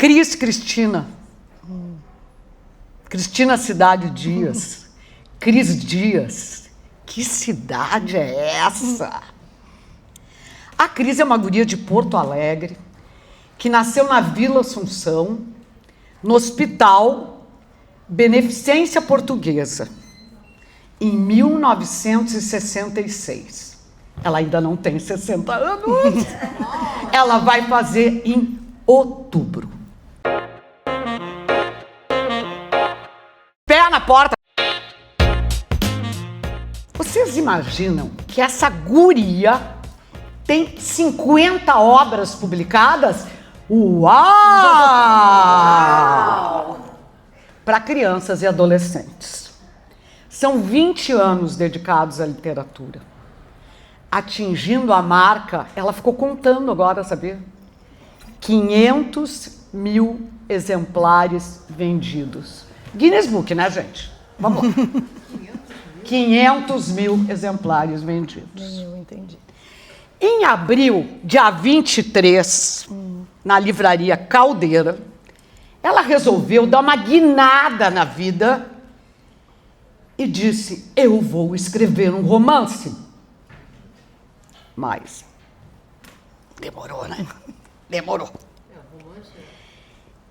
Cristina. Cristina Cidade Dias. Cris Dias. Que cidade é essa? A Cris é uma guria de Porto Alegre, que nasceu na Vila Assunção, no Hospital Beneficência Portuguesa, em 1966. Ela ainda não tem 60 anos. Ela vai fazer em outubro. Pé na porta. Vocês imaginam que essa guria tem 50 obras publicadas? Uau! Para crianças e adolescentes. São 20 anos dedicados à literatura. Atingindo a marca, ela ficou contando agora, sabia? 500 mil exemplares vendidos. Guinness Book, né, gente? Vamos lá. 500 mil exemplares vendidos. Eu entendi. Em abril, dia 23, na livraria Caldeira, ela resolveu dar uma guinada na vida e disse: eu vou escrever um romance. Mas demorou, né? Demorou.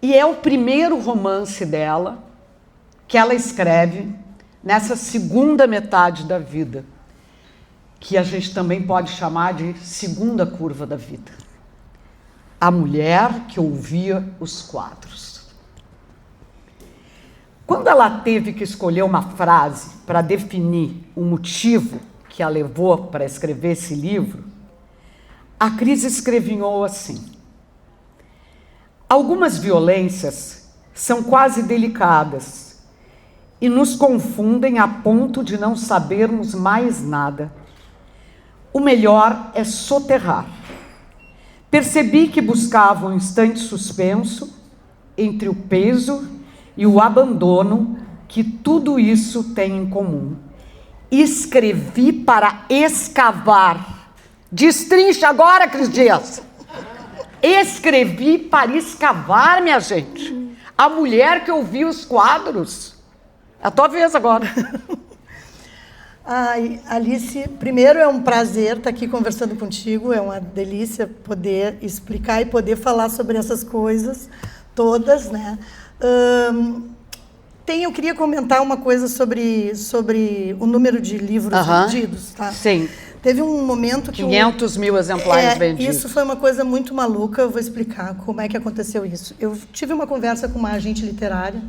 E é o primeiro romance dela que ela escreve nessa segunda metade da vida, que a gente também pode chamar de segunda curva da vida. A mulher que ouvia os quadros. Quando ela teve que escolher uma frase para definir o motivo que a levou para escrever esse livro, a Cris escrevinhou assim: algumas violências são quase delicadas e nos confundem a ponto de não sabermos mais nada. O melhor é soterrar. Percebi que buscava um instante suspenso entre o peso e o abandono que tudo isso tem em comum. Escrevi para escavar. Destrincha agora, Cris Dias. Escrevi para escavar, minha gente. A mulher que ouvia os quadros. É a tua vez agora. Ai, Alice, primeiro é um prazer estar aqui conversando contigo, é uma delícia poder explicar e poder falar sobre essas coisas todas, né? Eu queria comentar uma coisa sobre o número de livros vendidos, tá? Sim. Teve um momento que 500 mil exemplares vendidos. Isso foi uma coisa muito maluca, eu vou explicar como é que aconteceu isso. Eu tive uma conversa com uma agente literária,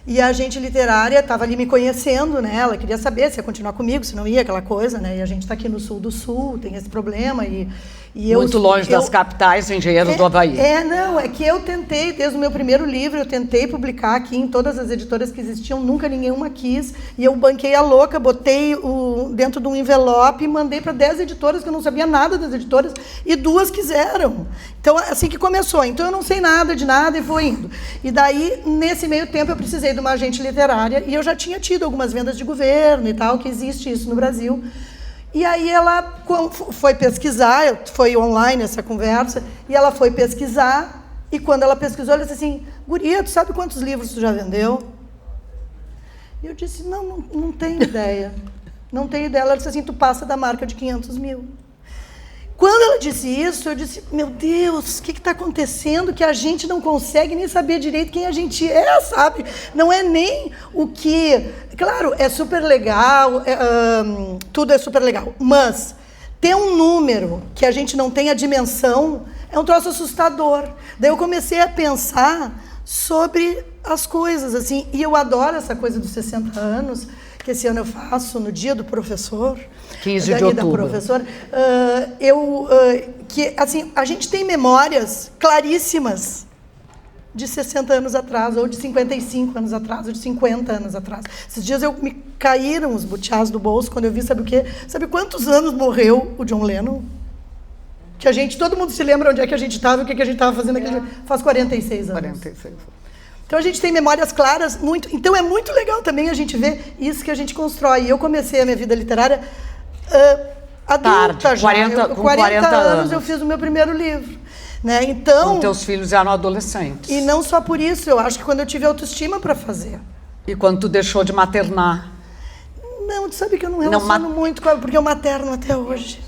e a agente literária estava ali me conhecendo, né? Ela queria saber se ia continuar comigo, se não ia, aquela coisa, né? E a gente está aqui no sul do sul, tem esse problema. Muito longe das capitais, engenheiros do Havaí. É que eu tentei, desde o meu primeiro livro, eu tentei publicar aqui em todas as editoras que existiam, nunca nenhuma quis. E eu banquei a louca, botei dentro de um envelope e mandei para 10 editoras, que eu não sabia nada das editoras, e 2 quiseram. Então, assim que começou. Então, eu não sei nada de nada e foi indo. E daí, nesse meio tempo, eu precisei de uma agente literária, e eu já tinha tido algumas vendas de governo e tal, que existe isso no Brasil. E aí ela foi pesquisar, foi online essa conversa, e ela foi pesquisar, e quando ela pesquisou, ela disse assim: guria, tu sabe quantos livros tu já vendeu? E eu disse: não tenho ideia. Não tenho ideia. Ela disse assim: tu passa da marca de 500 mil. Quando ela disse isso, eu disse: meu Deus, o que está acontecendo que a gente não consegue nem saber direito quem a gente é, sabe? Não é nem o que... Claro, é super legal, tudo é super legal, mas ter um número que a gente não tem a dimensão é um troço assustador. Daí eu comecei a pensar sobre as coisas, assim, e eu adoro essa coisa dos 60 anos, que esse ano eu faço no dia do professor, 15 de outubro. Da professora, que assim, a gente tem memórias claríssimas de 60 anos atrás, ou de 55 anos atrás, ou de 50 anos atrás. Esses dias me caíram os butiás do bolso quando eu vi, sabe o quê? Sabe quantos anos morreu o John Lennon? Que todo mundo se lembra onde é que a gente estava e o que a gente estava fazendo aquele dia. Faz 46 anos. 46. Então a gente tem memórias claras, muito. Então é muito legal também a gente ver isso que a gente constrói. Eu comecei a minha vida literária adulta, tarde, já. 40 anos eu fiz o meu primeiro livro. Né? Então, quando teus filhos eram adolescentes. E não só por isso, eu acho que quando eu tive autoestima para fazer. E quando tu deixou de maternar? Não, tu sabe que eu não relaciono muito com ela, porque eu materno até hoje.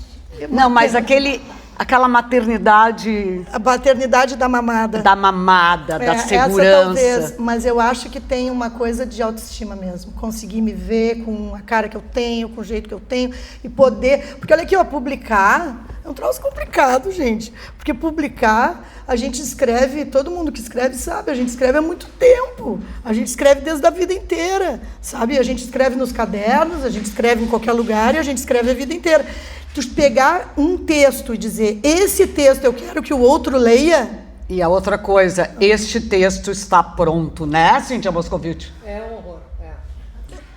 Não, mas aquela maternidade... A paternidade da mamada. Da mamada, da segurança. Essa talvez, mas eu acho que tem uma coisa de autoestima mesmo. Conseguir me ver com a cara que eu tenho, com o jeito que eu tenho, e poder... Porque olha aqui, ó, publicar é um troço complicado, gente. Porque publicar, a gente escreve, todo mundo que escreve sabe, a gente escreve há muito tempo. A gente escreve desde a vida inteira, sabe? A gente escreve nos cadernos, a gente escreve em qualquer lugar e a gente escreve a vida inteira. Tu pegar um texto e dizer, esse texto eu quero que o outro leia... E a outra coisa, este texto está pronto, né, Cíntia Moscovitch? É um horror,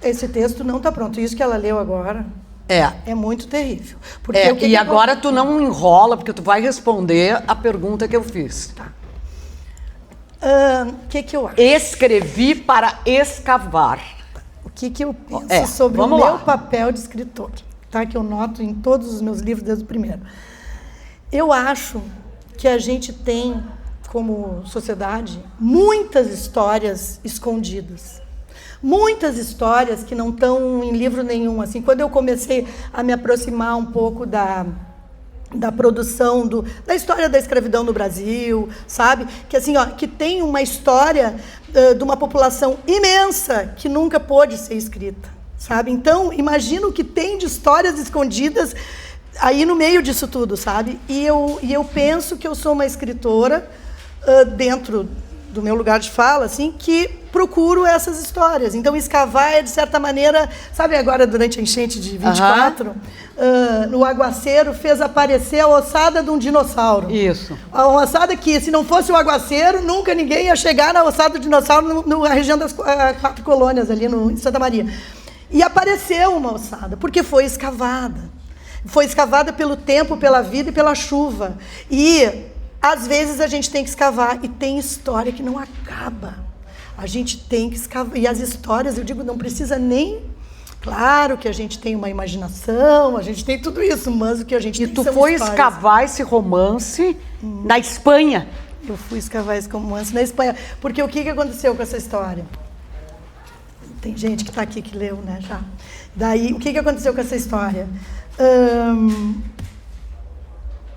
Esse texto não está pronto. Isso que ela leu agora é muito terrível. Porque e agora tu não enrola, porque tu vai responder a pergunta que eu fiz. Tá. O que eu acho? Escrevi para escavar. O que eu penso sobre o meu papel de escritor? Tá? Que eu noto em todos os meus livros desde o primeiro. Eu acho que a gente tem, como sociedade, muitas histórias escondidas. Muitas histórias que não estão em livro nenhum. Assim, quando eu comecei a me aproximar um pouco da produção, da história da escravidão no Brasil, sabe? Que, assim, ó, que tem uma história de uma população imensa que nunca pôde ser escrita, sabe? Então, imagina o que tem de histórias escondidas aí no meio disso tudo, sabe? E eu penso que eu sou uma escritora dentro do meu lugar de fala, assim, que procuro essas histórias. Então, escavar é, de certa maneira... Sabe agora, durante a enchente de 24, no aguaceiro, fez aparecer a ossada de um dinossauro. Isso. A ossada que, se não fosse o aguaceiro, nunca ninguém ia chegar na ossada do dinossauro na região das 4 colônias, ali em Santa Maria. E apareceu uma ossada, porque foi escavada. Foi escavada pelo tempo, pela vida e pela chuva. E... às vezes a gente tem que escavar e tem história que não acaba. A gente tem que escavar. E as histórias, eu digo, não precisa nem... Claro que a gente tem uma imaginação, a gente tem tudo isso, mas o que a gente tem são histórias. E tu foi escavar esse romance na Espanha? Eu fui escavar esse romance na Espanha. Porque o que aconteceu com essa história? Tem gente que está aqui que leu, né, já. Daí, o que aconteceu com essa história?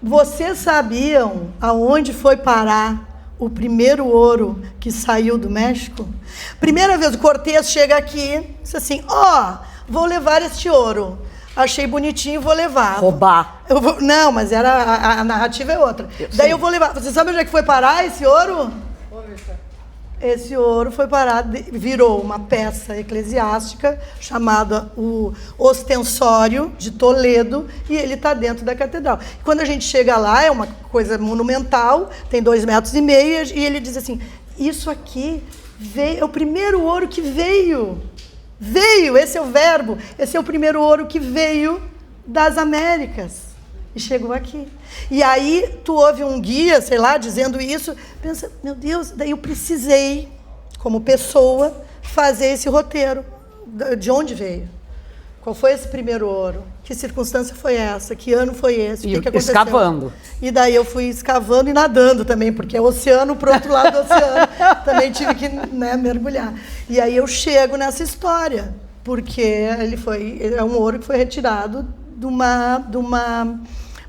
Vocês sabiam aonde foi parar o primeiro ouro que saiu do México? Primeira vez, o Cortés chega aqui, diz assim, vou levar este ouro. Achei bonitinho, vou levar. Roubar. Não, mas a narrativa é outra. Daí eu vou levar. Você sabe onde é que foi parar esse ouro? Esse ouro foi parar, virou uma peça eclesiástica chamada o Ostensório de Toledo, e ele está dentro da catedral. Quando a gente chega lá, é uma coisa monumental, tem 2,5 metros, e ele diz assim, isso aqui é o primeiro ouro que veio. Veio, esse é o verbo, esse é o primeiro ouro que veio das Américas. E chegou aqui. E aí, tu ouve um guia, sei lá, dizendo isso, pensa, meu Deus, daí eu precisei, como pessoa, fazer esse roteiro. De onde veio? Qual foi esse primeiro ouro? Que circunstância foi essa? Que ano foi esse? O que aconteceu? Escavando. E daí eu fui escavando e nadando também, porque é oceano pro outro lado do oceano. Também tive que, né, mergulhar. E aí eu chego nessa história, porque é um ouro que foi retirado de uma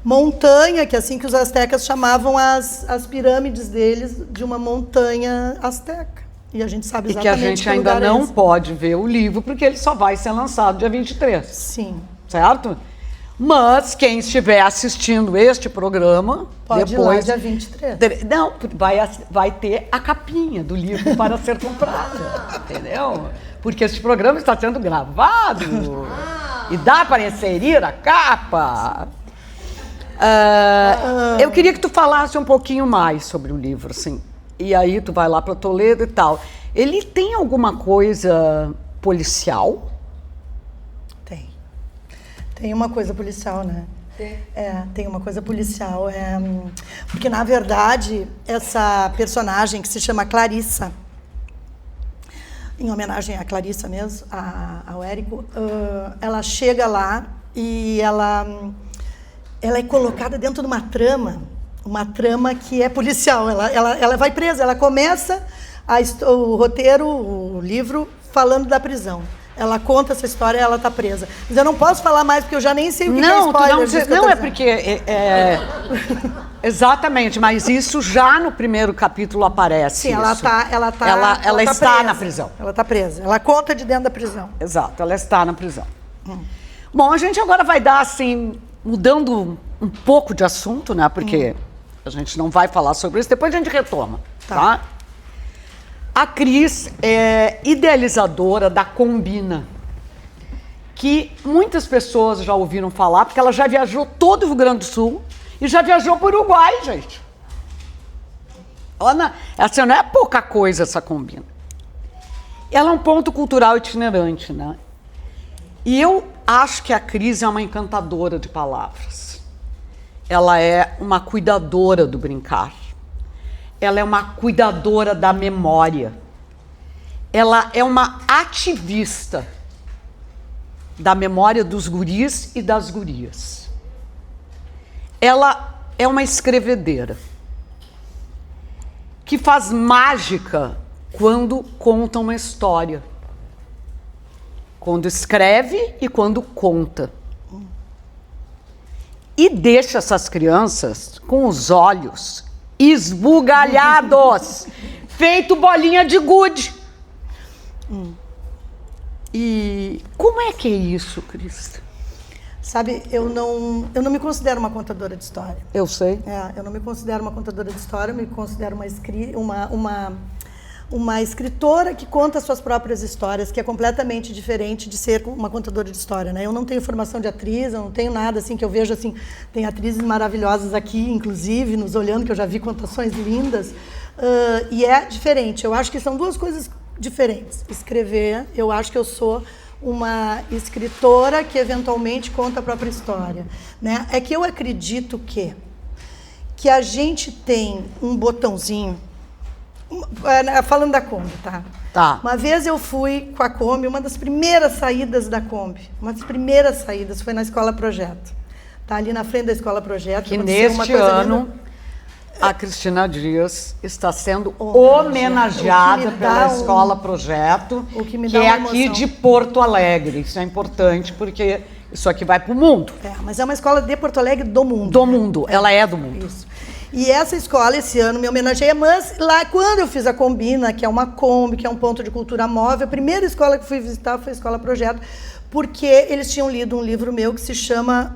montanha, que assim que os astecas chamavam as pirâmides deles, de uma montanha asteca. E a gente sabe exatamente que a gente ainda não pode ver o livro, porque ele só vai ser lançado dia 23. Sim. Certo? Mas quem estiver assistindo este programa... Pode depois, ir lá dia 23. Não, vai ter a capinha do livro para ser comprada. Entendeu? Porque este programa está sendo gravado. E dá para inserir a capa. Eu queria que tu falasse um pouquinho mais sobre o livro, assim. E aí tu vai lá para Toledo e tal. Ele tem alguma coisa policial? Tem uma coisa policial, né? Tem. Tem uma coisa policial. Porque, na verdade, essa personagem que se chama Clarissa, em homenagem à Clarissa mesmo, ao Érico, ela chega lá e ela é colocada dentro de uma trama uma trama que é policial. Ela vai presa, ela começa o roteiro, o livro, falando da prisão. Ela conta essa história e ela está presa. Mas eu não posso falar mais, porque eu já nem sei o que é spoiler. Não, é porque... Exatamente, mas isso já no primeiro capítulo aparece. Sim, ela está presa. Na prisão. Ela está presa. Ela conta de dentro da prisão. Exato, ela está na prisão. Bom, a gente agora vai dar, assim, mudando um pouco de assunto, né? Porque a gente não vai falar sobre isso, depois a gente retoma, tá? A Cris é idealizadora da Combina, que muitas pessoas já ouviram falar, porque ela já viajou todo o Rio Grande do Sul e já viajou para o Uruguai, gente. Assim, não é pouca coisa essa Combina. Ela é um ponto cultural itinerante, né? E eu acho que a Cris é uma encantadora de palavras. Ela é uma cuidadora do brincar. Ela é uma cuidadora da memória. Ela é uma ativista da memória dos guris e das gurias. Ela é uma escrevedeira que faz mágica quando conta uma história. Quando escreve e quando conta. E deixa essas crianças com os olhos esbugalhados, feito bolinha de gude. E como é que é isso, Cris? Sabe, eu não me considero uma contadora de história. Eu sei. Eu não me considero uma contadora de história, eu me considero uma escritora que conta suas próprias histórias, que é completamente diferente de ser uma contadora de história, né? Eu não tenho formação de atriz, eu não tenho nada assim que eu vejo assim, tem atrizes maravilhosas aqui, inclusive, nos olhando, que eu já vi contações lindas, e é diferente. Eu acho que são duas coisas diferentes. Escrever, eu acho que eu sou uma escritora que eventualmente conta a própria história, né? É que eu acredito que a gente tem um botãozinho. Falando da Kombi, tá? Uma vez eu fui com a Kombi, uma das primeiras saídas da Kombi, foi na Escola Projeto. Tá ali na frente da Escola Projeto. Que neste ano, a Cristina Dias está sendo homenageada pela Escola Projeto, que é aqui de Porto Alegre. Isso é importante, porque isso aqui vai para o mundo. Mas é uma escola de Porto Alegre do mundo. Do mundo, ela é do mundo. Isso. E essa escola, esse ano, me homenageia, mas lá, quando eu fiz a Combina, que é uma Kombi, que é um ponto de cultura móvel, a primeira escola que fui visitar foi a Escola Projeto, porque eles tinham lido um livro meu que se chama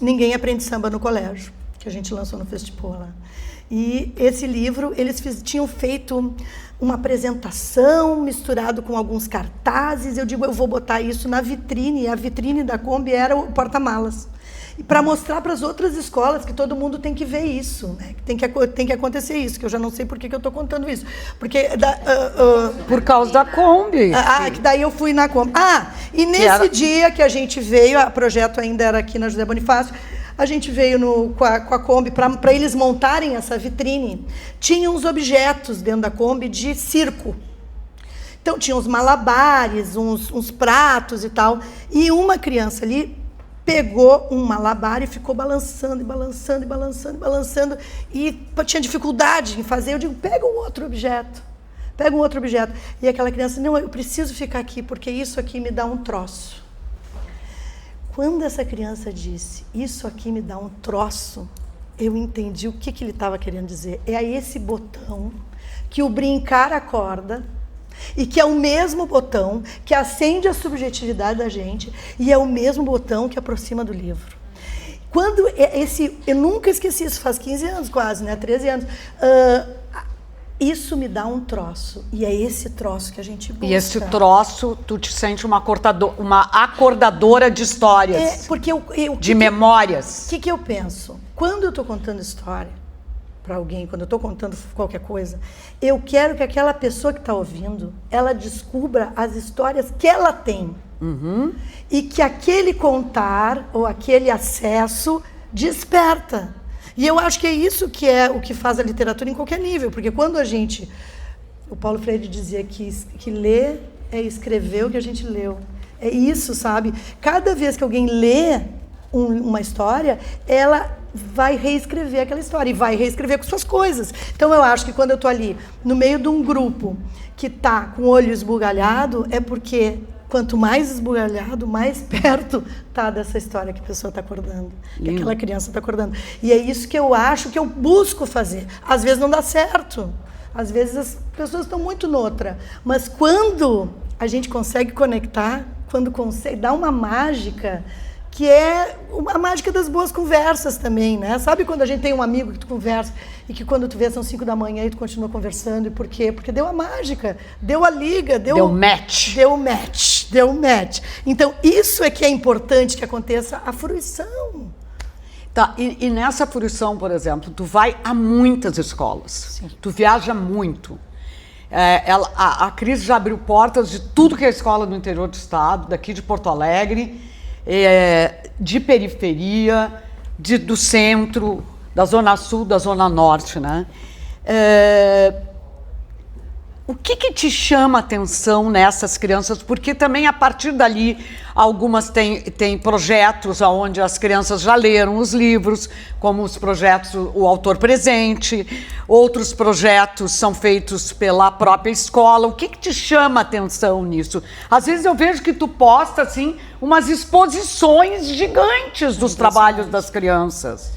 Ninguém Aprende Samba no Colégio, que a gente lançou no festival lá. E esse livro, eles tinham feito uma apresentação misturado com alguns cartazes. Eu digo, eu vou botar isso na vitrine, e a vitrine da Kombi era o porta-malas. E para mostrar para as outras escolas que todo mundo tem que ver isso, né? Que tem que acontecer isso, que eu já não sei por que eu estou contando isso. Porque por causa da Kombi. Que daí eu fui na Kombi. E nesse dia que a gente veio, o projeto ainda era aqui na José Bonifácio, a gente veio com a Kombi para eles montarem essa vitrine. Tinha uns objetos dentro da Kombi de circo. Então tinha uns malabares, uns pratos e tal. E uma criança ali pegou um malabar e ficou balançando, e balançando, e balançando, e balançando, e tinha dificuldade em fazer. Eu digo, pega um outro objeto. E aquela criança, não, eu preciso ficar aqui, porque isso aqui me dá um troço. Quando essa criança disse, isso aqui me dá um troço, eu entendi o que ele estava querendo dizer. É esse botão que o brincar acorda, e que é o mesmo botão que acende a subjetividade da gente, e é o mesmo botão que aproxima do livro. Eu nunca esqueci isso, faz 15 anos quase, né? 13 anos. Isso me dá um troço, e é esse troço que a gente busca. E esse troço, tu te sente uma acordadora de histórias, de memórias. O que eu penso? Quando eu estou contando história para alguém, quando eu estou contando qualquer coisa, eu quero que aquela pessoa que está ouvindo, ela descubra as histórias que ela tem. E que aquele contar, ou aquele acesso, desperta. E eu acho que é isso que é o que faz a literatura em qualquer nível, porque quando o Paulo Freire dizia que ler é escrever o que a gente leu. É isso, sabe? Cada vez que alguém lê uma história, ela vai reescrever aquela história e vai reescrever com suas coisas. Então eu acho que quando eu estou ali no meio de um grupo que está com o olho esbugalhado, é porque quanto mais esbugalhado, mais perto está dessa história que a pessoa está acordando, que aquela criança está acordando. E é isso que eu acho que eu busco fazer. Às vezes não dá certo, às vezes as pessoas estão muito noutra, mas quando a gente consegue conectar, quando consegue dar uma mágica, que é a mágica das boas conversas também, né? Sabe quando a gente tem um amigo que tu conversa e que quando tu vê são 5 da manhã e tu continua conversando, e por quê? Porque deu a mágica, deu a liga, deu match. Deu match. Então, isso é que é importante que aconteça a fruição. Tá, e nessa fruição, por exemplo, tu vai a muitas escolas. Sim. Tu viaja muito. A Cris já abriu portas de tudo que é escola no interior do estado, daqui de Porto Alegre, de periferia, do centro, da zona sul, da zona norte, né? O que te chama a atenção nessas crianças? Porque também a partir dali algumas têm projetos onde as crianças já leram os livros, como os projetos O Autor Presente, outros projetos são feitos pela própria escola. O que te chama a atenção nisso? Às vezes eu vejo que tu posta assim, umas exposições gigantes dos trabalhos das crianças.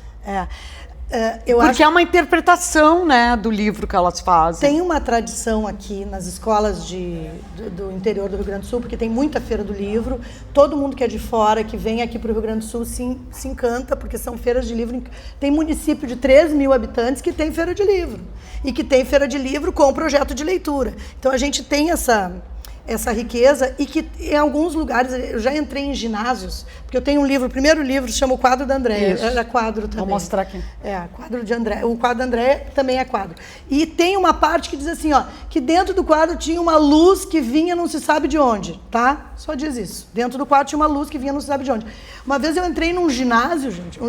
Porque é uma interpretação, né, do livro que elas fazem. Tem uma tradição aqui nas escolas do interior do Rio Grande do Sul, porque tem muita feira do livro. Todo mundo que é de fora, que vem aqui para o Rio Grande do Sul, se encanta, porque são feiras de livro. Tem município de 3 mil habitantes que tem feira de livro. E que tem feira de livro com projeto de leitura. Então a gente tem essa riqueza, e que em alguns lugares, eu já entrei em ginásios, porque eu tenho um livro, o primeiro livro se chama O Quadro da Andréia, era quadro também. Vou mostrar aqui. Quadro de Andréia, o quadro da Andréia também é quadro. E tem uma parte que diz assim, ó, que dentro do quadro tinha uma luz que vinha não se sabe de onde, tá? Só diz isso. Dentro do quadro tinha uma luz que vinha não se sabe de onde. Uma vez eu entrei num ginásio, gente,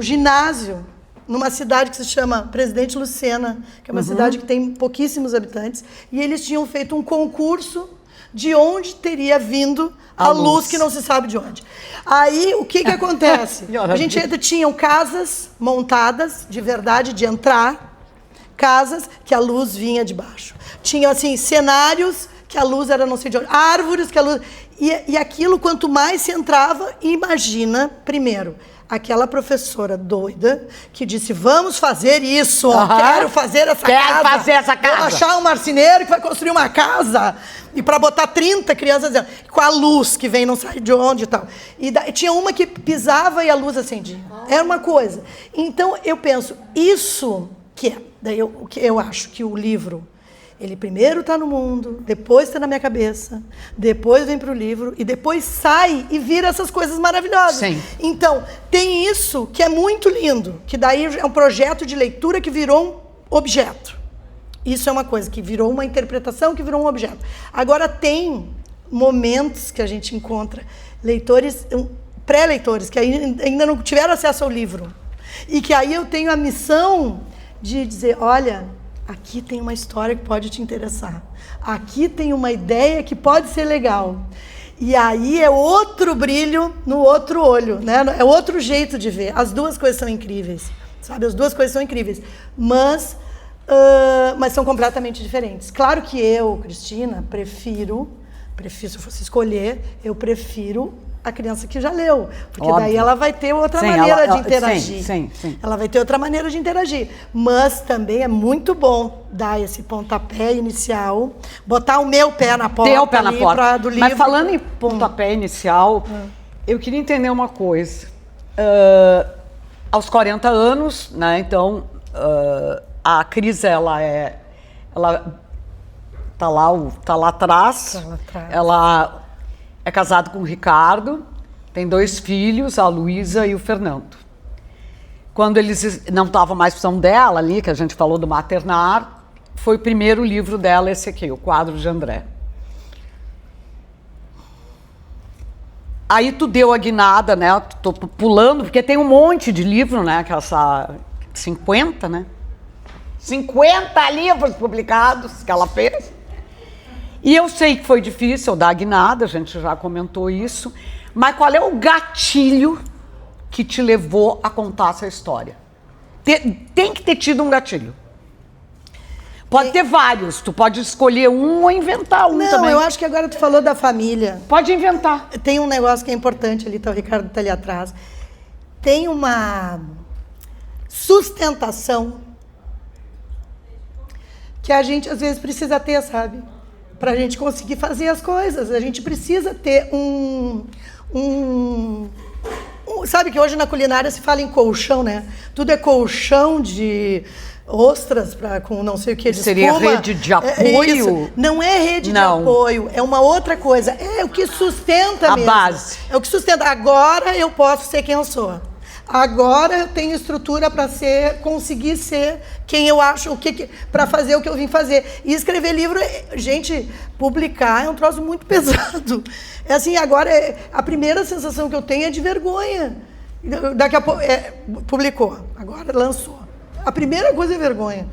numa cidade que se chama Presidente Lucena, que é uma cidade que tem pouquíssimos habitantes, e eles tinham feito um concurso de onde teria vindo a luz que não se sabe de onde. Aí, o que acontece? A gente tinham casas montadas, de verdade, de entrar, casas que a luz vinha de baixo. Tinham, assim, cenários que a luz era não sei de onde, árvores que a luz... E aquilo, quanto mais se entrava, imagina, primeiro, aquela professora doida que disse, vamos fazer isso, quero fazer essa casa. Vamos achar um marceneiro que vai construir uma casa. E para botar 30 crianças dentro, com a luz que vem, não sai de onde e tal. E tinha uma que pisava e a luz acendia. Era uma coisa. Então, eu penso, isso que é. Daí eu acho que o livro, ele primeiro está no mundo, depois está na minha cabeça, depois vem para o livro, e depois sai e vira essas coisas maravilhosas. Sim. Então, tem isso que é muito lindo, que daí é um projeto de leitura que virou um objeto. Isso é uma coisa que virou uma interpretação, que virou um objeto. Agora, tem momentos que a gente encontra leitores, pré-leitores, que ainda não tiveram acesso ao livro. E que aí eu tenho a missão de dizer, olha, aqui tem uma história que pode te interessar. Aqui tem uma ideia que pode ser legal. E aí é outro brilho no outro olho, né? É outro jeito de ver. As duas coisas são incríveis, sabe? As duas coisas são incríveis. Mas são completamente diferentes. Claro que eu, Cristina, prefiro, se eu fosse escolher, eu prefiro a criança que já leu. Porque daí ela vai ter outra maneira de interagir. Sim. Ela vai ter outra maneira de interagir. Mas também é muito bom dar esse pontapé inicial, botar o meu pé na porta. Ter o pé na porta. Do livro. Mas falando em pontapé inicial, eu queria entender uma coisa. Aos 40 anos, né, então... a Cris, ela tá lá atrás. Ela é casada com o Ricardo, tem 2 filhos, a Luísa e o Fernando. Quando eles não estavam mais opção dela ali, que a gente falou do maternar, foi o primeiro livro dela, esse aqui, O Quadro de André. Aí tu deu a guinada, né? Tô pulando, porque tem um monte de livro, né? Que essa 50, né? 50 livros publicados que ela fez. E eu sei que foi difícil dar a guinada, a gente já comentou isso. Mas qual é o gatilho que te levou a contar essa história? Tem que ter tido um gatilho. Pode ter vários, tu pode escolher um ou inventar um também. Não, eu acho que agora tu falou da família. Pode inventar. Tem um negócio que é importante ali, tá, o Ricardo tá ali atrás. Tem uma sustentação que a gente às vezes precisa ter, sabe? Pra gente conseguir fazer as coisas. A gente precisa ter sabe que hoje na culinária se fala em colchão, né? Tudo é colchão de ostras com não sei o que de Seria espuma. rede de apoio? Isso. Não é rede de apoio, é uma outra coisa. É o que sustenta mesmo. A base. É o que sustenta. Agora eu posso ser quem eu sou. Agora eu tenho estrutura para conseguir ser quem eu acho, para fazer o que eu vim fazer. E escrever livro, gente, publicar é um troço muito pesado. É assim, agora a primeira sensação que eu tenho é de vergonha. Daqui a pouco publicou, agora lançou. A primeira coisa é vergonha.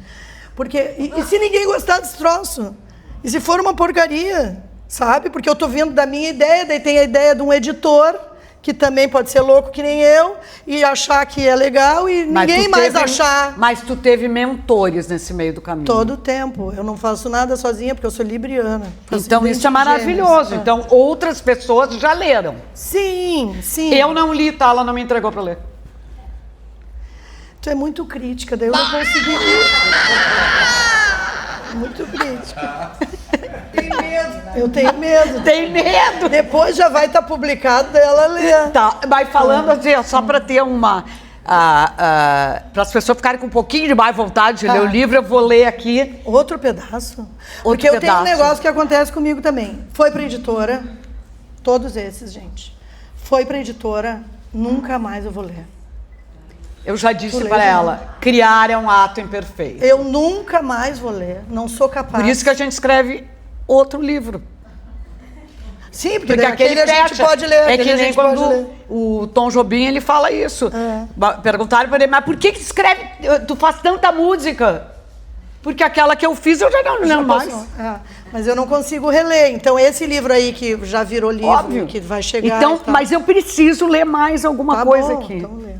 Porque e se ninguém gostar desse troço? E se for uma porcaria, sabe? Porque eu tô vendo da minha ideia, daí tem a ideia de um editor que também pode ser louco que nem eu, e achar que é legal e ninguém mais achar. Mas tu teve mentores nesse meio do caminho. Todo tempo. Eu não faço nada sozinha, porque eu sou libriana. Então isso é maravilhoso. Então outras pessoas já leram. Sim, sim. Eu não li, tá? Ela não me entregou para ler. Tu é muito crítica, daí eu não consegui ler. Muito crítica. Tem medo. Eu tenho medo. Tem medo. Depois já vai estar publicado, daí ela lê. Tá, vai falando assim, só para ter uma... para as pessoas ficarem com um pouquinho de mais vontade de ler o livro, eu vou ler aqui. Outro pedaço. Porque eu tenho um negócio que acontece comigo também. Foi para editora, todos esses, gente. Foi para editora, nunca mais eu vou ler. Eu já disse para ela, criar é um ato imperfeito. Eu nunca mais vou ler, não sou capaz. Por isso que a gente escreve outro livro. Sim, porque aquele a gente pode ler. É que nem quando o Tom Jobim, ele fala isso. Perguntaram para ele, mas por que escreve, tu faz tanta música? Porque aquela que eu fiz eu já não lembro mais. Mas eu não consigo reler. Então esse livro aí que já virou livro, óbvio, que vai chegar. Então, mas eu preciso ler mais alguma coisa aqui. Então lê.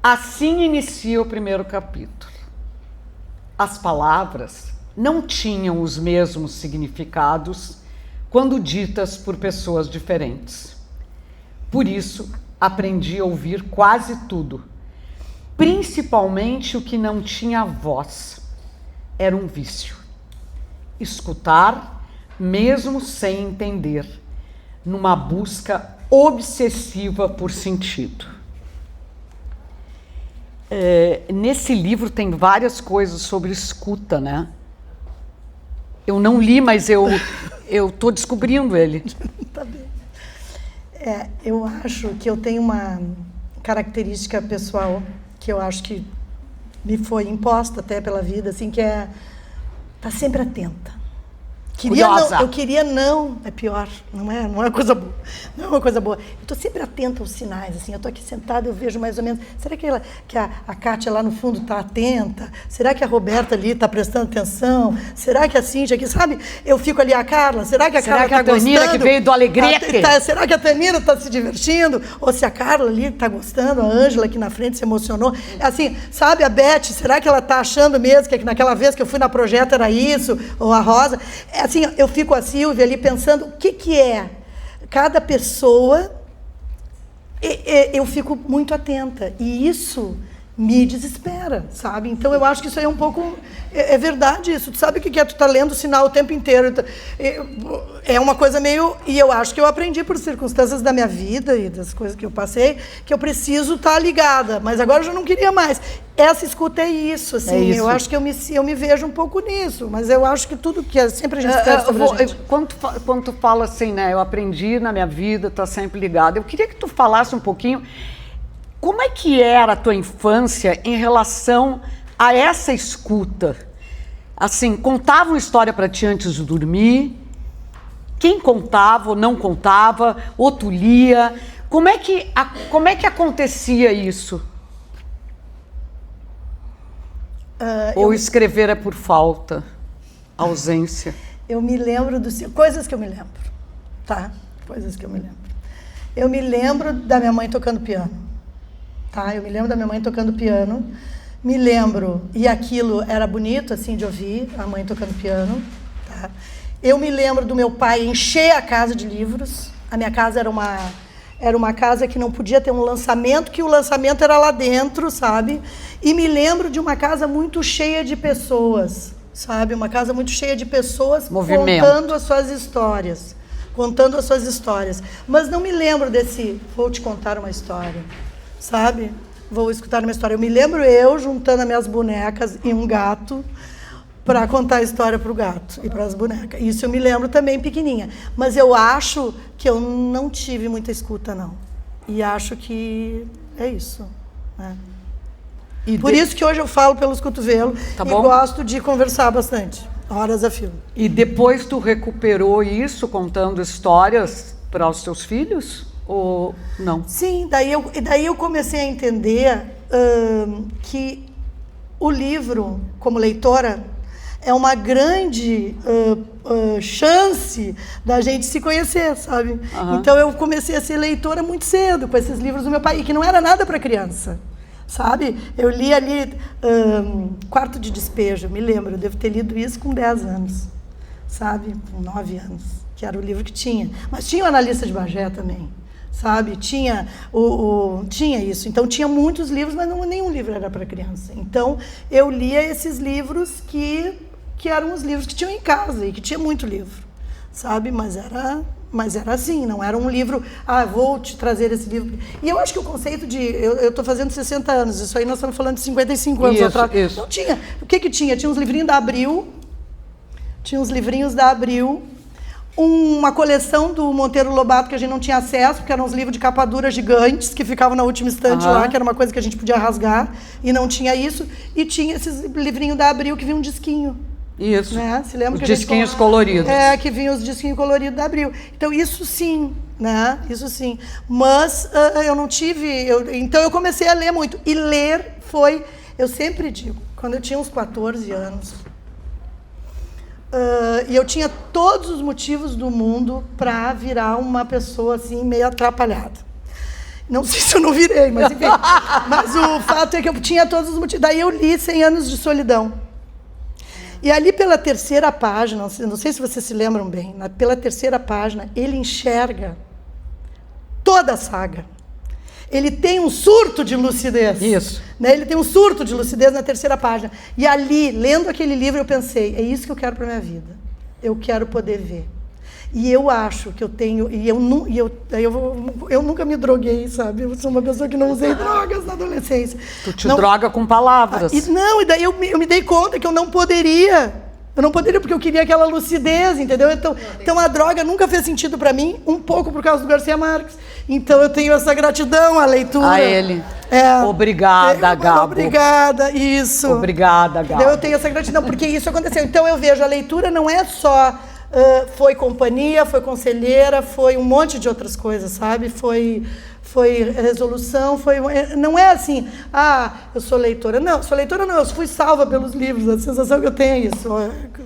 Assim inicia o primeiro capítulo. As palavras não tinham os mesmos significados quando ditas por pessoas diferentes. Por isso, aprendi a ouvir quase tudo, principalmente o que não tinha voz. Era um vício. Escutar, mesmo sem entender, numa busca obsessiva por sentido. Nesse livro tem várias coisas sobre escuta, né? Eu não li, mas eu tô descobrindo ele. Tá bem. Eu acho que eu tenho uma característica pessoal que eu acho que me foi imposta até pela vida, assim, que é estar sempre atenta. Eu queria não, é pior, não é uma coisa boa, não é uma coisa boa. Eu estou sempre atenta aos sinais, assim, eu estou aqui sentada, eu vejo mais ou menos, será que a Kátia lá no fundo está atenta? Será que a Roberta ali está prestando atenção? Será que a Cíntia aqui, sabe? Eu fico ali, a Carla, será que a Carla está gostando? Será que a Tanira que veio do Alegrete? Será que a Tanira está se divertindo? Ou se a Carla ali está gostando, a Ângela aqui na frente se emocionou? Assim, sabe, a Beth, será que ela está achando mesmo que naquela vez que eu fui na Projeto era isso? Ou a Rosa? Assim, eu fico a Silvia ali pensando o que é cada pessoa, eu fico muito atenta e isso me desespera, sabe? Então eu acho que isso aí é um pouco, é verdade isso, tu sabe o que é, tu tá lendo o sinal o tempo inteiro, é uma coisa meio, e eu acho que eu aprendi por circunstâncias da minha vida e das coisas que eu passei, que eu preciso estar ligada, mas agora eu já não queria mais. Essa escuta é isso, assim, eu acho que eu me vejo um pouco nisso, mas eu acho que tudo que sempre a gente escreve sobre a gente. Quando tu fala assim, né, eu aprendi na minha vida, tá sempre ligada, eu queria que tu falasse um pouquinho como é que era a tua infância em relação a essa escuta? Assim, contavam história para ti antes de dormir? Quem contava ou não contava? Ou tu lia? Como é que acontecia isso? Ou escrever é por falta, ausência? Eu me lembro coisas que eu me lembro, tá? Coisas que eu me lembro. Eu me lembro da minha mãe tocando piano. tá? Eu me lembro da minha mãe tocando piano, me lembro, e aquilo era bonito, assim, de ouvir, a mãe tocando piano, tá? Eu me lembro do meu pai encher a casa de livros. A minha casa era uma casa que não podia ter um lançamento, que o lançamento era lá dentro, sabe? E me lembro de uma casa muito cheia de pessoas, sabe? Uma casa muito cheia de pessoas contando as suas histórias. Contando as suas histórias. Mas não me lembro desse, vou te contar uma história, sabe? Vou escutar uma história. Eu me lembro eu juntando as minhas bonecas e um gato para contar a história para o gato e para as bonecas. Isso eu me lembro também pequenininha. Mas eu acho que eu não tive muita escuta, não. E acho que é isso, né? Por isso que hoje eu falo pelos cotovelos e gosto de conversar bastante. Horas a fio. E depois tu recuperou isso contando histórias para os teus filhos? Ou não? Sim, daí eu comecei a entender que o livro, como leitora, é uma grande chance da gente se conhecer, sabe? Então eu comecei a ser leitora muito cedo com esses livros do meu pai, e que não era nada para criança. Sabe? Eu li ali Quarto de Despejo, me lembro, eu devo ter lido isso com 10 anos, sabe? Com 9 anos, que era o livro que tinha. Mas tinha o Analista de Bagé também, sabe? Tinha tinha isso. Então tinha muitos livros, mas nenhum livro era para criança. Então eu lia esses livros que eram os livros que tinham em casa, e que tinha muito livro, sabe? Mas era assim, não era um livro, vou te trazer esse livro. E eu acho que o conceito de... Eu estou fazendo 60 anos, isso aí nós estamos falando de 55 anos atrás. Isso. Não tinha. O que tinha? Tinha uns livrinhos da Abril, uma coleção do Monteiro Lobato que a gente não tinha acesso, porque eram uns livros de capa dura gigantes, que ficavam na última estante lá, que era uma coisa que a gente podia rasgar, e não tinha isso. E tinha esses livrinhos da Abril que vinha um disquinho. Isso, né? Se lembra os que disquinhos coloridos. Que vinham os disquinhos coloridos da Abril. Então, isso sim, né? Isso sim. Mas eu não tive... Então, eu comecei a ler muito. E ler foi... Eu sempre digo, quando eu tinha uns 14 anos, e eu tinha todos os motivos do mundo para virar uma pessoa, assim, meio atrapalhada. Não sei se eu não virei, mas enfim. Mas o fato é que eu tinha todos os motivos. Daí eu li 100 Anos de Solidão. E ali pela terceira página, não sei se vocês se lembram bem, pela terceira página, ele enxerga toda a saga. Ele tem um surto de lucidez. Isso. Né? Ele tem um surto de lucidez na terceira página. E ali, lendo aquele livro, eu pensei, é isso que eu quero para a minha vida. Eu quero poder ver. E eu acho que eu tenho... Eu nunca me droguei, sabe? Eu sou uma pessoa que não usei drogas na adolescência. Tu te droga com palavras. E daí eu me dei conta que eu não poderia. Eu não poderia porque eu queria aquela lucidez, entendeu? Então a droga nunca fez sentido para mim, um pouco por causa do Garcia Marques. Então eu tenho essa gratidão à leitura. A ele. Obrigada, Gabo. Obrigada, isso. Obrigada, Gabo. Eu tenho essa gratidão, porque isso aconteceu. Então eu vejo, a leitura não é só... foi companhia, foi conselheira, foi um monte de outras coisas, sabe? Foi resolução, não é assim, eu sou leitora. Não, sou leitora não, eu fui salva pelos livros, a sensação que eu tenho é isso.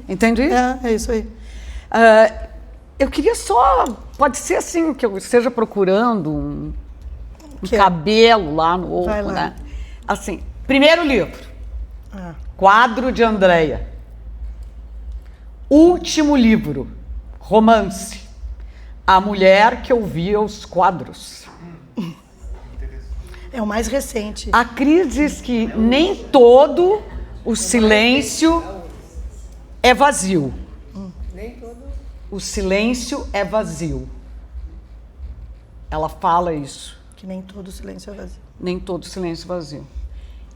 Entendi. É isso aí. Eu queria só, pode ser assim, que eu esteja procurando um cabelo lá no ovo, né? Assim, primeiro livro, Quadro de Andréia. Último livro, romance, A Mulher que Ouvia os Quadros. É o mais recente. A Cris diz que nem todo o silêncio é vazio. Nem todo. O silêncio é vazio. Ela fala isso. Que nem todo silêncio é vazio. Nem todo silêncio é vazio.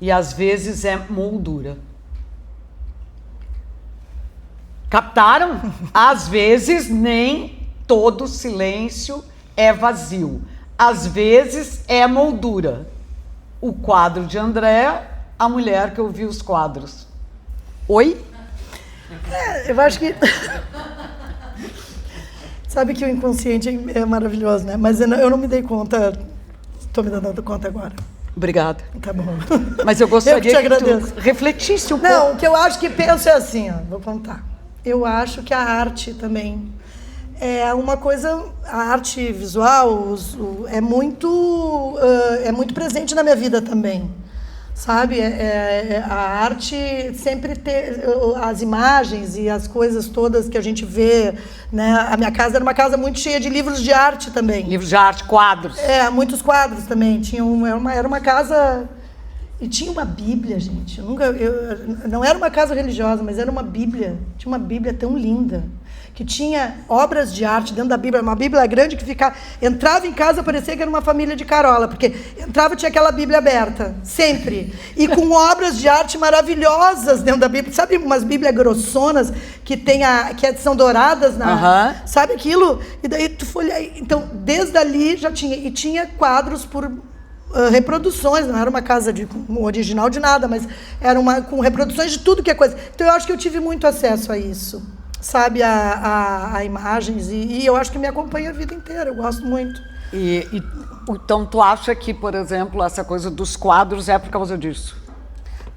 E às vezes é moldura. Captaram? Às vezes nem todo silêncio é vazio. Às vezes é moldura. O quadro de André, a mulher que ouviu os quadros. Oi? Eu acho que... Sabe que o inconsciente é maravilhoso, né? Mas eu não me dei conta. Estou me dando conta agora. Obrigada. Tá bom. Mas eu gostaria que agradeço. tu refletisse um pouco. Não, o que eu acho que penso é assim, vou contar. Eu acho que a arte também é uma coisa, a arte visual é muito presente na minha vida também, sabe? A arte sempre ter as imagens e as coisas todas que a gente vê, né? A minha casa era uma casa muito cheia de livros de arte também. Livros de arte, quadros. Muitos quadros também. Era uma casa... E tinha uma Bíblia, gente. Não era uma casa religiosa, mas era uma Bíblia. Tinha uma Bíblia tão linda, que tinha obras de arte dentro da Bíblia. Uma Bíblia grande que entrava em casa, parecia que era uma família de Carola, porque entrava, tinha aquela Bíblia aberta, sempre. E com obras de arte maravilhosas dentro da Bíblia. Sabe umas Bíblias grossonas que são douradas? Sabe aquilo? E daí tu folha. Então, desde ali já tinha. E tinha quadros por... reproduções, não era uma casa original de nada, mas era com reproduções de tudo que é coisa. Então eu acho que eu tive muito acesso a isso, sabe, a imagens, e eu acho que me acompanha a vida inteira, eu gosto muito. Então tu acha que, por exemplo, essa coisa dos quadros é por causa disso?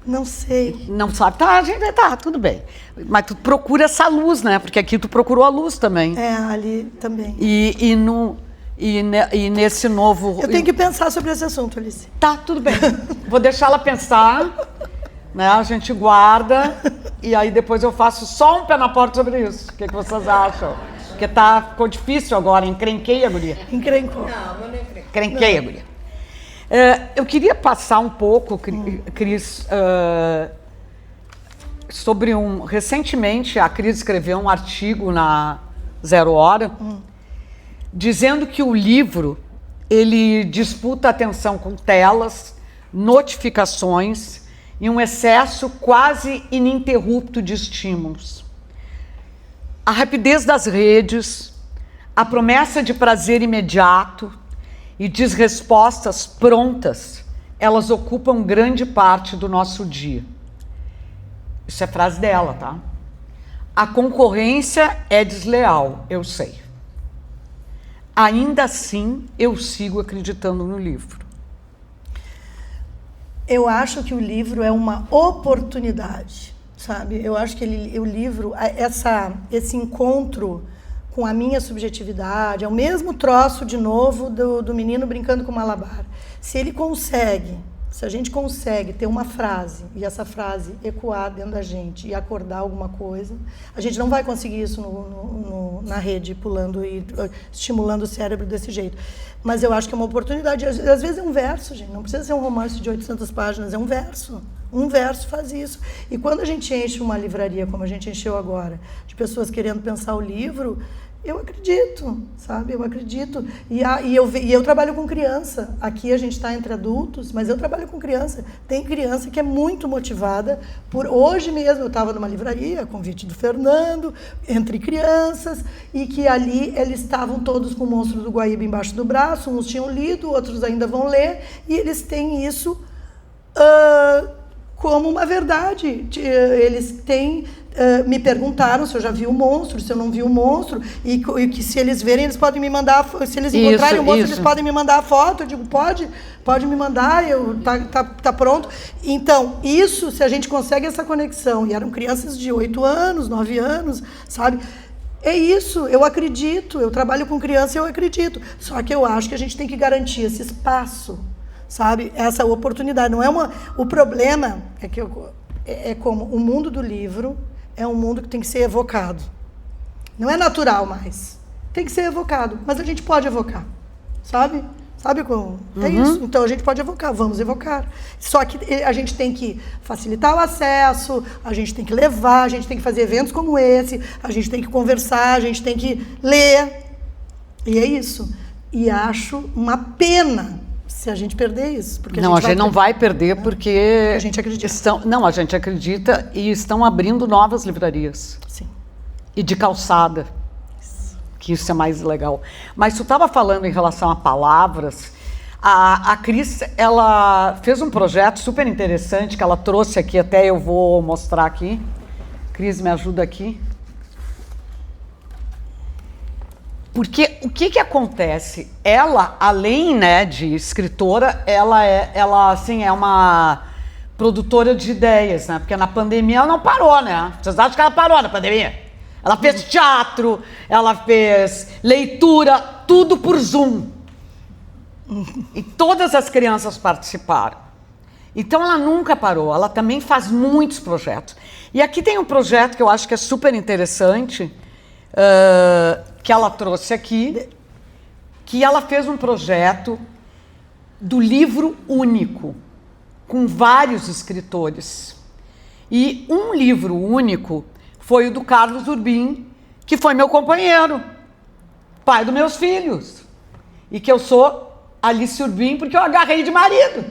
Não sei. Não sabe? Tá, tudo bem. Mas tu procura essa luz, né? Porque aqui tu procurou a luz também. Ali também. E nesse novo... Eu tenho que pensar sobre esse assunto, Alice. Tá, tudo bem. Vou deixar ela pensar, né? A gente guarda e aí depois eu faço só um pé na porta sobre isso. O que vocês acham? Porque ficou difícil agora, encrenquei a guria. Encrencou. Não, eu não encrenquei. Encrenquei a guria. Eu queria passar um pouco, Cris, sobre recentemente a Cris escreveu um artigo na Zero Hora, dizendo que o livro, ele disputa a atenção com telas, notificações e um excesso quase ininterrupto de estímulos. A rapidez das redes, a promessa de prazer imediato e de respostas prontas, elas ocupam grande parte do nosso dia. Isso é frase dela, tá? A concorrência é desleal, eu sei. Ainda assim, eu sigo acreditando no livro. Eu acho que o livro é uma oportunidade, sabe? Eu acho que o livro, esse encontro com a minha subjetividade, é o mesmo troço, de novo, do menino brincando com malabar. Se a gente consegue ter uma frase, e essa frase ecoar dentro da gente e acordar alguma coisa, a gente não vai conseguir isso na rede, pulando e estimulando o cérebro desse jeito. Mas eu acho que é uma oportunidade. Às vezes é um verso, gente, não precisa ser um romance de 800 páginas, é um verso. Um verso faz isso. E quando a gente enche uma livraria, como a gente encheu agora, de pessoas querendo pensar o livro, eu acredito, sabe? Eu acredito. E eu trabalho com criança. Aqui a gente está entre adultos, mas eu trabalho com criança. Tem criança que é muito motivada por... Hoje mesmo eu estava numa livraria, a convite do Fernando, entre crianças, e que ali eles estavam todos com o Monstro do Guaíba embaixo do braço, uns tinham lido, outros ainda vão ler, e eles têm isso como uma verdade. Eles têm... me perguntaram se eu já vi o monstro, se eu não vi o monstro, e que se eles verem, eles podem me mandar, se eles encontrarem o monstro, eles podem me mandar a foto. Eu digo, pode me mandar, tá pronto. Então, isso, se a gente consegue essa conexão, e eram crianças de 8 anos, 9 anos, sabe? É isso, eu acredito, eu trabalho com criança e eu acredito. Só que eu acho que a gente tem que garantir esse espaço, sabe? Essa oportunidade. Não é o problema é que como o mundo do livro é um mundo que tem que ser evocado. Não é natural mais. Tem que ser evocado. Mas a gente pode evocar. Sabe? Sabe como? É isso. Então a gente pode evocar. Vamos evocar. Só que a gente tem que facilitar o acesso, a gente tem que levar, a gente tem que fazer eventos como esse, a gente tem que conversar, a gente tem que ler. E é isso. E acho uma pena se a gente perder isso. Porque a gente não vai perder porque... A gente acredita. A gente acredita e estão abrindo novas livrarias. Sim. E de calçada. Que isso é mais legal. Mas tu estava falando em relação a palavras. A Cris, ela fez um projeto super interessante que ela trouxe aqui, até eu vou mostrar aqui. Cris, me ajuda aqui. Porque o que acontece? Ela, além, né, de escritora, ela assim, é uma produtora de ideias, né? Porque na pandemia ela não parou, né? Vocês acham que ela parou na pandemia? Ela fez teatro, ela fez leitura, tudo por Zoom. E todas as crianças participaram. Então ela nunca parou, ela também faz muitos projetos. E aqui tem um projeto que eu acho que é super interessante, que ela trouxe aqui, que ela fez um projeto do livro único, com vários escritores. E um livro único foi o do Carlos Urbim, que foi meu companheiro, pai dos meus filhos. E que eu sou Alice Urbim porque eu agarrei de marido.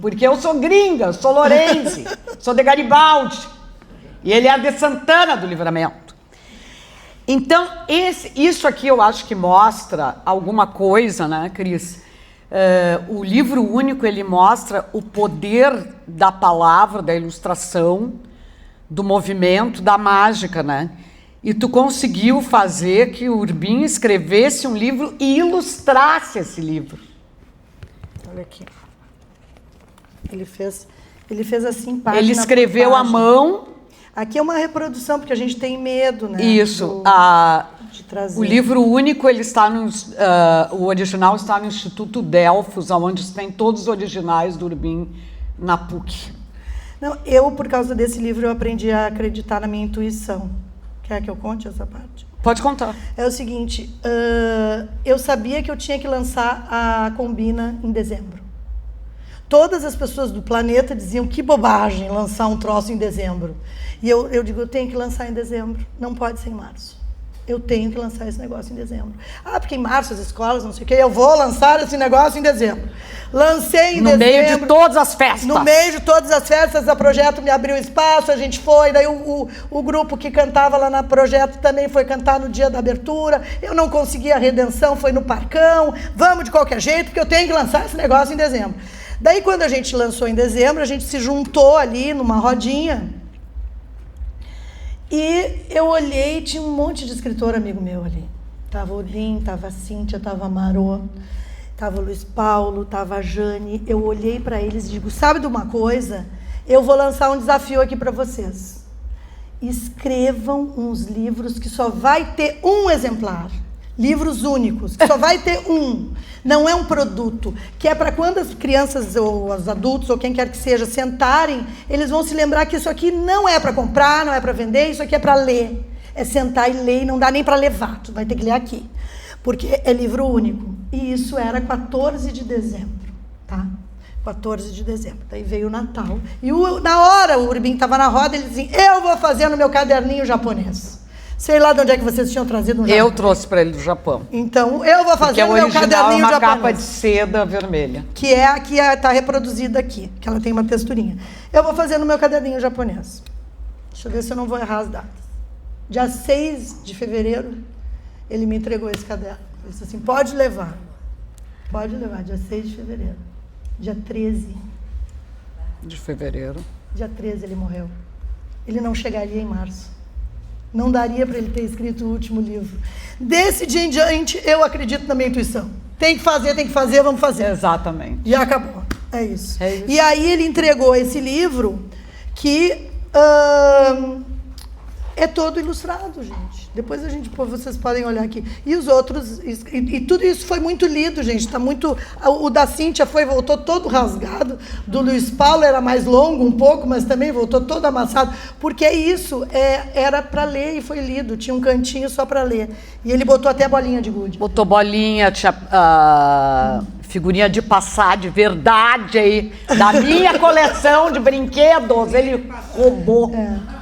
Porque eu sou gringa, eu sou lourense, sou de Garibaldi. E ele é de Santana do Livramento. Então, isso aqui eu acho que mostra alguma coisa, né, Cris? O livro único, ele mostra o poder da palavra, da ilustração, do movimento, da mágica, né? E tu conseguiu fazer que o Urbim escrevesse um livro e ilustrasse esse livro. Olha aqui. Ele fez assim, página. Ele escreveu por à página. mão. Aqui é uma reprodução, porque a gente tem medo, né? Isso. De trazer. O livro único, ele está o original está no Instituto Delfos, onde tem todos os originais do Urbim na PUC. Não, eu, por causa desse livro, eu aprendi a acreditar na minha intuição. Quer que eu conte essa parte? Pode contar. É o seguinte, eu sabia que eu tinha que lançar a Combina em dezembro. Todas as pessoas do planeta diziam que bobagem lançar um troço em dezembro. E eu digo, eu tenho que lançar em dezembro, não pode ser em março. Eu tenho que lançar esse negócio em dezembro. Ah, porque em março as escolas, não sei o quê, eu vou lançar esse negócio em dezembro. Lancei em dezembro. No meio de todas as festas. No meio de todas as festas, a Projeto me abriu espaço, a gente foi, daí o grupo que cantava lá na Projeto também foi cantar no dia da abertura. Eu não consegui a redenção, foi no Parcão. Vamos de qualquer jeito, porque eu tenho que lançar esse negócio em dezembro. Daí, quando a gente lançou em dezembro, a gente se juntou ali numa rodinha. E eu olhei, tinha um monte de escritor amigo meu ali. Tava o Olim, tava a Cíntia, tava a Marô, tava o Luiz Paulo, tava a Jane. Eu olhei para eles e digo, sabe de uma coisa? Eu vou lançar um desafio aqui para vocês. Escrevam uns livros que só vai ter um exemplar. Livros únicos, que só vai ter um. Não é um produto, que é para quando as crianças ou os adultos ou quem quer que seja sentarem, eles vão se lembrar que isso aqui não é para comprar, não é para vender, isso aqui é para ler. É sentar e ler, e não dá nem para levar, tu vai ter que ler aqui. Porque é livro único. E isso era 14 de dezembro, tá? 14 de dezembro. Daí veio o Natal. E na hora o Urbim estava na roda, ele dizia, eu vou fazer no meu caderninho japonês. Sei lá de onde é que vocês tinham trazido um Japão. Eu trouxe para ele do Japão. Então, eu vou fazer no meu caderninho é uma japonês. capa de seda vermelha. Que é a que está reproduzida aqui, que ela tem uma texturinha. Eu vou fazer no meu caderninho japonês. Deixa eu ver se eu não vou errar as datas. Dia 6 de fevereiro, ele me entregou esse caderno. Ele disse assim, pode levar. Pode levar, dia 6 de fevereiro. Dia 13 de fevereiro. Dia 13 ele morreu. Ele não chegaria em março. Não daria para ele ter escrito o último livro. Desse dia em diante, eu acredito na minha intuição. Tem que fazer, vamos fazer. Exatamente. E acabou. É isso. É isso. E aí ele entregou esse livro que é todo ilustrado, gente. Depois vocês podem olhar aqui. E os outros, e tudo isso foi muito lido, gente. Tá muito. O da Cíntia voltou todo rasgado. Do Luiz Paulo era mais longo um pouco, mas também voltou todo amassado. Porque isso era para ler e foi lido. Tinha um cantinho só para ler. E ele botou até a bolinha de gude. Botou bolinha, tinha figurinha de passar de verdade aí. Da minha coleção de brinquedos. Ele roubou.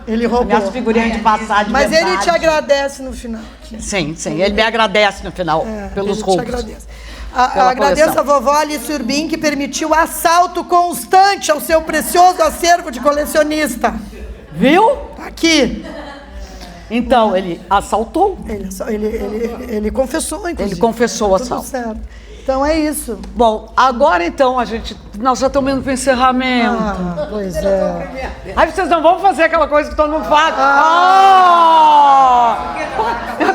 Ele roubou. Minhas figurinhas de passar de Mas verdade. ele te agradece no final. Sim. Ele me agradece no final pelos roubos. Te agradece. Agradeço a vovó Alice Urbim, que permitiu o assalto constante ao seu precioso acervo de colecionista. Viu? Tá aqui. Então, ele assaltou. Ele confessou, inclusive. Ele confessou o Tudo assalto. certo. Então é isso. Bom, agora então nós já estamos indo para o encerramento. Pois é. Aí vocês não vão fazer aquela coisa que todo mundo faz.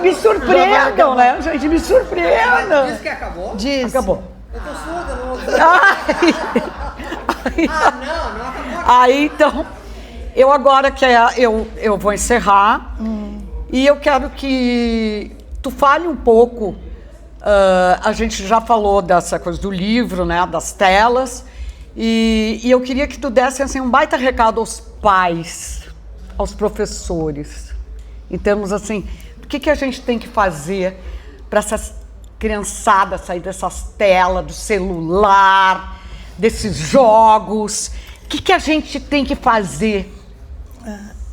Me surpreendam, né, gente? Me surpreendam. Diz que acabou? Diz. Acabou. Eu tô surda, não ouvi. Não acabou. Não acabou. Aí então, eu agora eu vou encerrar e eu quero que tu fale um pouco. A gente já falou dessa coisa do livro, né, das telas, e eu queria que tu desse assim, um baita recado aos pais, aos professores, em termos assim, o que a gente tem que fazer para essas criançadas sair dessas telas, do celular, desses jogos. O que a gente tem que fazer?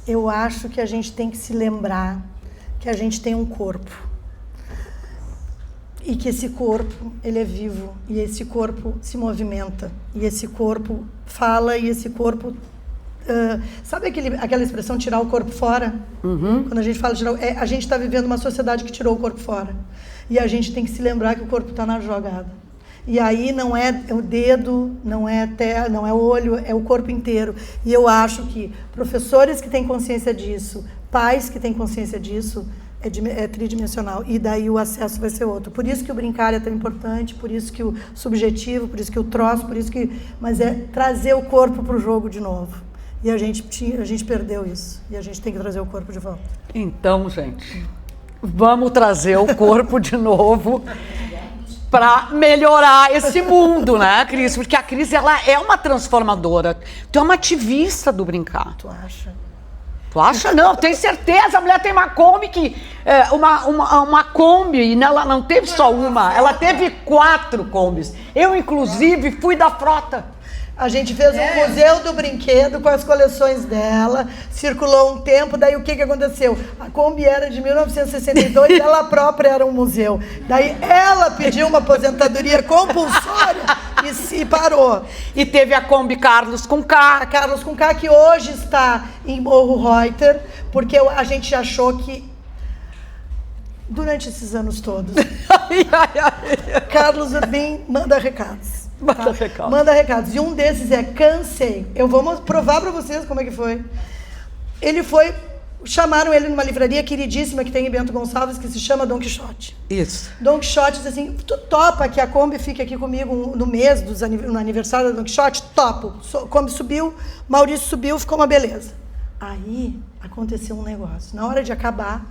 Eu acho que a gente tem que se lembrar que a gente tem um corpo. E que esse corpo, ele é vivo. E esse corpo se movimenta. E esse corpo fala. E esse corpo... sabe aquela expressão, tirar o corpo fora? Quando a gente fala tirar... a gente está vivendo uma sociedade que tirou o corpo fora. E a gente tem que se lembrar que o corpo está na jogada. E aí não é o dedo, não é o olho, é o corpo inteiro. E eu acho que professores que têm consciência disso, pais que têm consciência disso, é tridimensional. E daí o acesso vai ser outro. Por isso que o brincar é tão importante, por isso que o subjetivo, por isso que o troço, por isso que... Mas é trazer o corpo para o jogo de novo. E a gente perdeu isso. E a gente tem que trazer o corpo de volta. Então, gente, vamos trazer o corpo de novo para melhorar esse mundo, né, Cris? Porque a Cris, ela é uma transformadora. Tu é uma ativista do brincar. Tu acha? Tu acha? Não, eu tenho certeza. A mulher tem uma Kombi uma Kombi, e ela não teve só uma, ela teve 4 Kombis. Eu, inclusive, fui da frota. A gente fez um museu do brinquedo com as coleções dela, circulou um tempo, daí o que aconteceu? A Kombi era de 1962, ela própria era um museu. Daí ela pediu uma aposentadoria compulsória e parou. E teve a Kombi Carlos com K. A Carlos com K, que hoje está em Morro Reuter, porque a gente achou que durante esses anos todos, Carlos Urbim manda recados. Manda recados. E um desses é cansei. Eu vou provar para vocês como é que foi. Chamaram ele numa livraria queridíssima que tem em Bento Gonçalves, que se chama Dom Quixote. Isso. Dom Quixote disse assim, tu topa que a Kombi fique aqui comigo no mês, no aniversário da Dom Quixote? Topo. A Kombi subiu, Maurício subiu, ficou uma beleza. Aí aconteceu um negócio. Na hora de acabar,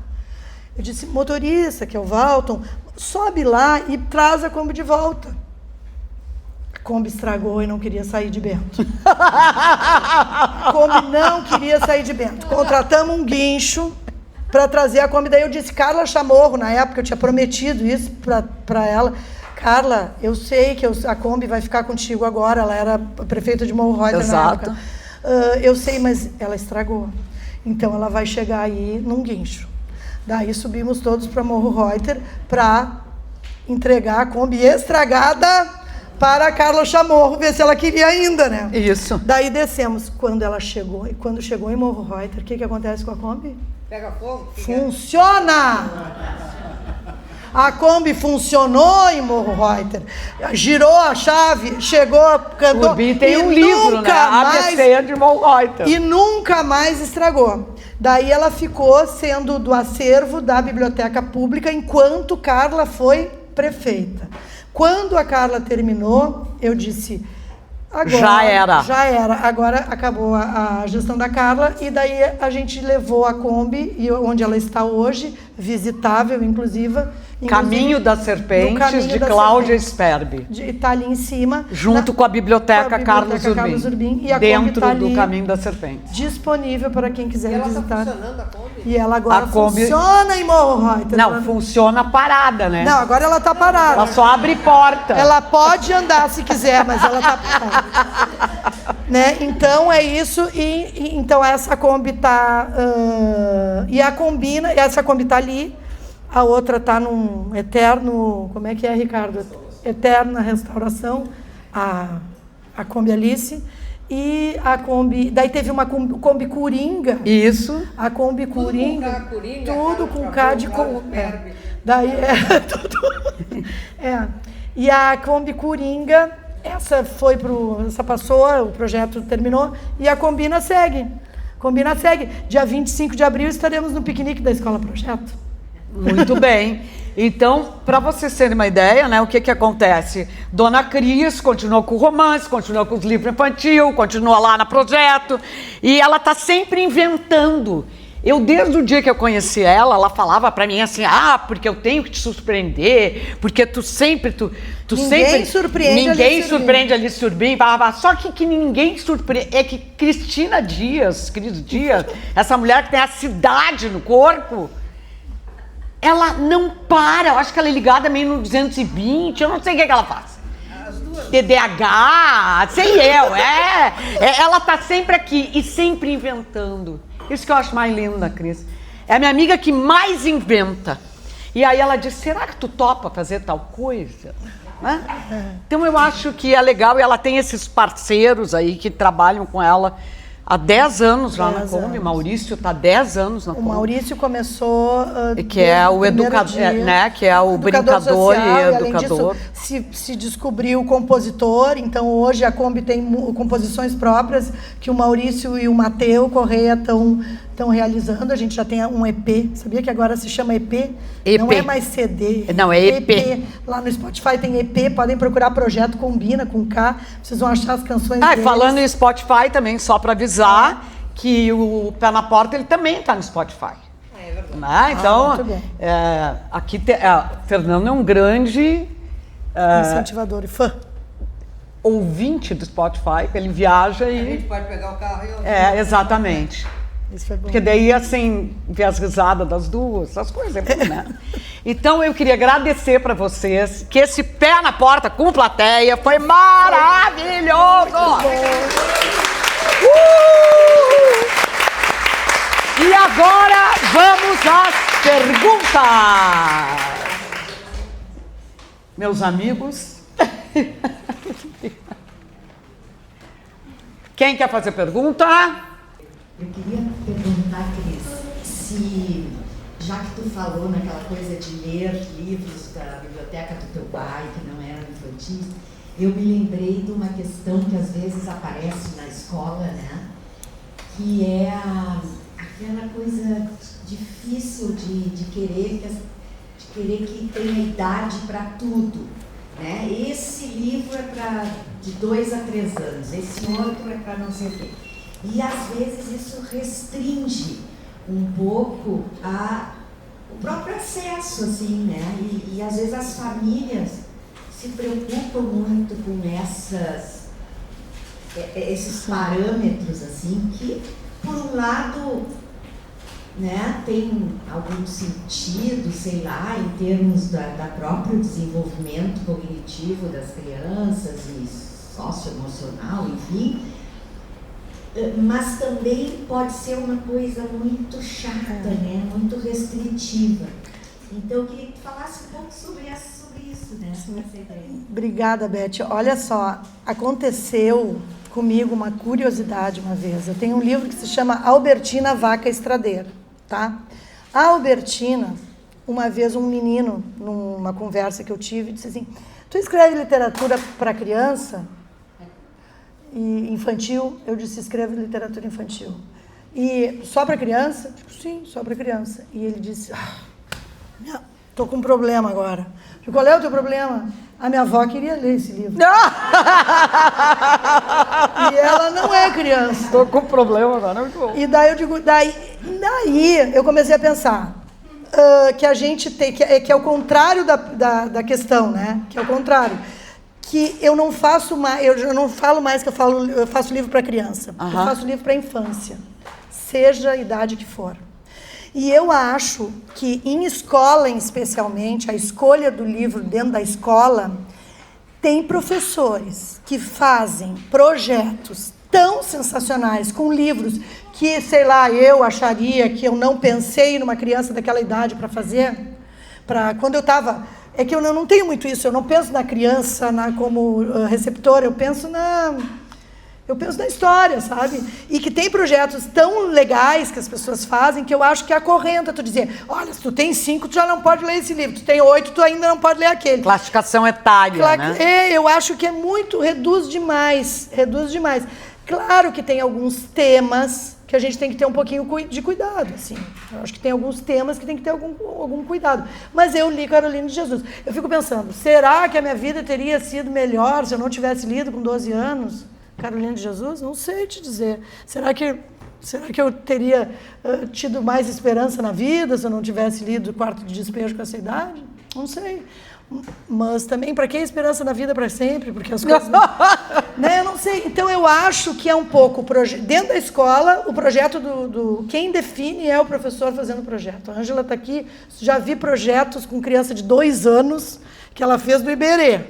eu disse, motorista, que é o Valton, sobe lá e traz a Kombi de volta. A Kombi estragou e não queria sair de Bento. A Kombi não queria sair de Bento. Contratamos um guincho para trazer a Kombi. Daí eu disse, Carla Chamorro, na época eu tinha prometido isso para ela. Carla, eu sei que a Kombi vai ficar contigo agora. Ela era prefeita de Morro Reuter na época. Eu sei, mas ela estragou. Então ela vai chegar aí num guincho. Daí subimos todos para Morro Reuter para entregar a Kombi estragada para a Carla Chamorro, ver se ela queria ainda, né? Isso. Daí descemos. Quando chegou em Morro Reuter, o que acontece com a Kombi? Pega fogo? Funciona! A Kombi funcionou em Morro Reuter. Girou a chave, chegou, cantou. Urbim tem um livro, né? A ABC de Morro Reuter. E nunca mais estragou. Daí ela ficou sendo do acervo da Biblioteca Pública enquanto Carla foi prefeita. Quando a Carla terminou, eu disse, agora já era, agora acabou a gestão da Carla, e daí a gente levou a Kombi, e onde ela está hoje, visitável, inclusive Caminho das Serpentes, de Cláudia Sperbi. Está ali em cima. Junto com a Biblioteca Carlos Urbim. E a dentro tá do Caminho das Serpentes. Disponível para quem quiser visitar. Está funcionando a Kombi? E ela agora funciona em Morro Reuter. Não, funciona parada, né? Não, agora ela está parada. Ela só abre porta. Ela pode andar se quiser, mas ela está parada. Né? Então é isso. Então essa Kombi está... essa Kombi está ali. A outra está num eterno... Como é que é, Ricardo? Eterna restauração. A Kombi Alice. E a Kombi... Daí teve uma Kombi Coringa. Isso. A Kombi Coringa. Tudo com K de Coringa. Daí tudo. E a Kombi Coringa, essa passou, o projeto terminou. E a Combina segue. Dia 25 de abril estaremos no piquenique da Escola Projeto. Muito bem. Então, para vocês terem uma ideia, né, o que acontece? Dona Cris continua com o romance, continua com os livros infantil, continua lá no projeto, e ela está sempre inventando. Eu, desde o dia que eu conheci ela, ela falava para mim assim, porque eu tenho que te surpreender, porque tu sempre... Ninguém surpreende ali Surubim. Só que ninguém surpreende. É que Cris Dias, essa mulher que tem a cidade no corpo, ela não para. Eu acho que ela é ligada meio no 220, eu não sei o que ela faz. TDAH, sei eu, ela tá sempre aqui e sempre inventando. Isso que eu acho mais lindo da Cris. É a minha amiga que mais inventa. E aí ela diz, será que tu topa fazer tal coisa? Né? Então eu acho que é legal, e ela tem esses parceiros aí que trabalham com ela há 10 anos lá na Kombi. Maurício está há 10 anos na Kombi. O Maurício começou... que é o educador, né? Que é o brincador social, e educador. Além disso, se descobriu compositor, então hoje a Kombi tem composições próprias que o Maurício e o Mateu Correia estão realizando. A gente já tem um EP, sabia que agora se chama EP? Não é mais CD. Não, é EP. Lá no Spotify tem EP, podem procurar Projeto Combina com K, vocês vão achar as canções deles. Falando em Spotify também, só para avisar que o Pé na Porta, ele também está no Spotify. É verdade. Né? Então, muito bem. Aqui Fernando é um grande... incentivador e fã. Ouvinte do Spotify, ele viaja e... A gente pode pegar o carro e ouvir. Exatamente. Isso foi bom. Porque daí, assim, ver as risadas das duas, essas coisas, né? Então, eu queria agradecer para vocês que esse Pé na Porta com plateia foi maravilhoso! E agora, vamos às perguntas! Meus amigos... Quem quer fazer pergunta? Eu queria perguntar, Cris, se, já que tu falou naquela coisa de ler livros da biblioteca do teu pai, que não eram infantis, eu me lembrei de uma questão que às vezes aparece na escola, né? Que é aquela coisa difícil de querer que tenha idade para tudo, né? Esse livro é de 2 a 3 anos, esse outro é para não sei o quê. E às vezes isso restringe um pouco o próprio acesso, assim, né? E às vezes as famílias se preocupam muito com esses parâmetros, assim, que, por um lado, né, tem algum sentido, sei lá, em termos da próprio desenvolvimento cognitivo das crianças e socioemocional, enfim, mas também pode ser uma coisa muito chata, né, muito restritiva. Então eu queria que tu falasse um pouco sobre isso, né, sobre essa ideia. Obrigada, Beth. Olha só, aconteceu comigo uma curiosidade uma vez. Eu tenho um livro que se chama Albertina Vaca Estradeira, tá? A Albertina, uma vez um menino, numa conversa que eu tive, disse assim, tu escreve literatura para criança e infantil? Eu disse, escrevo literatura infantil. E só para criança? Eu digo, sim, só para criança. E ele disse, tô com um problema agora. Eu digo, qual é o teu problema? A minha avó queria ler esse livro. E ela não é criança. Tô com problema agora. E daí eu digo, daí eu comecei a pensar que a gente tem, que é o contrário da questão, né? Que é o contrário. Que eu não faço mais, eu não falo mais que eu faço livro para criança. Eu faço livro para infância, seja a idade que for. E eu acho que em escola, especialmente, a escolha do livro dentro da escola, tem professores que fazem projetos tão sensacionais com livros que, sei lá, eu acharia que eu não pensei numa criança daquela idade para fazer. Quando eu estava... É que eu não tenho muito isso, eu não penso na criança como receptora, eu penso na história, sabe? E que tem projetos tão legais que as pessoas fazem que eu acho que acorrenta tu dizer, olha, se tu tem 5, tu já não pode ler esse livro, tu tem 8, tu ainda não pode ler aquele. Classificação etária, né? Eu acho que reduz demais. Claro que tem alguns temas que que a gente tem que ter um pouquinho de cuidado, assim. Eu acho que tem alguns temas que tem que ter algum cuidado. Mas eu li Carolina de Jesus. Eu fico pensando, será que a minha vida teria sido melhor se eu não tivesse lido com 12 anos Carolina de Jesus? Não sei te dizer. Será que eu teria tido mais esperança na vida se eu não tivesse lido o Quarto de Despejo com essa idade? Não sei. Mas também, para que esperança na vida para sempre? Porque as coisas... né? Eu não sei. Então, eu acho que é um pouco... Dentro da escola, o projeto quem define é o professor fazendo o projeto. A Ângela está aqui, já vi projetos com criança de 2 anos que ela fez do Iberê.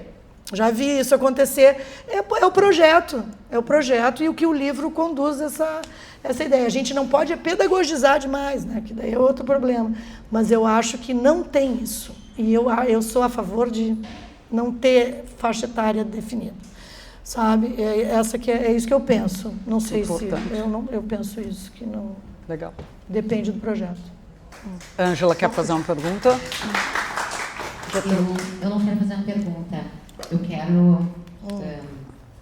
Já vi isso acontecer. É o projeto. É o projeto e o que o livro conduz essa ideia. A gente não pode pedagogizar demais, né? Que daí é outro problema. Mas eu acho que não tem isso. E eu sou a favor de não ter faixa etária definida, sabe? É isso que eu penso. Não sei Importante. se... Eu penso isso, que não... Legal. Depende do projeto. Ângela, quer fazer uma pergunta? Eu não quero fazer uma pergunta. Eu quero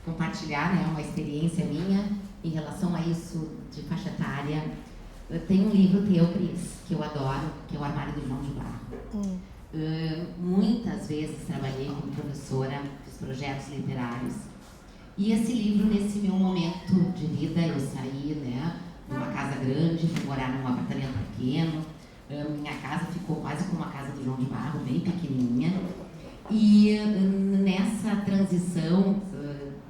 compartilhar, né, uma experiência minha em relação a isso de faixa etária. Tem um livro teu, Cris, que eu adoro, que é O Armário do João de Barro. Muitas vezes trabalhei como professora dos projetos literários. E esse livro, nesse meu momento de vida, eu saí, né, de uma casa grande, fui morar num apartamento pequeno. Minha casa ficou quase como a casa do João de Barro, bem pequenininha. E nessa transição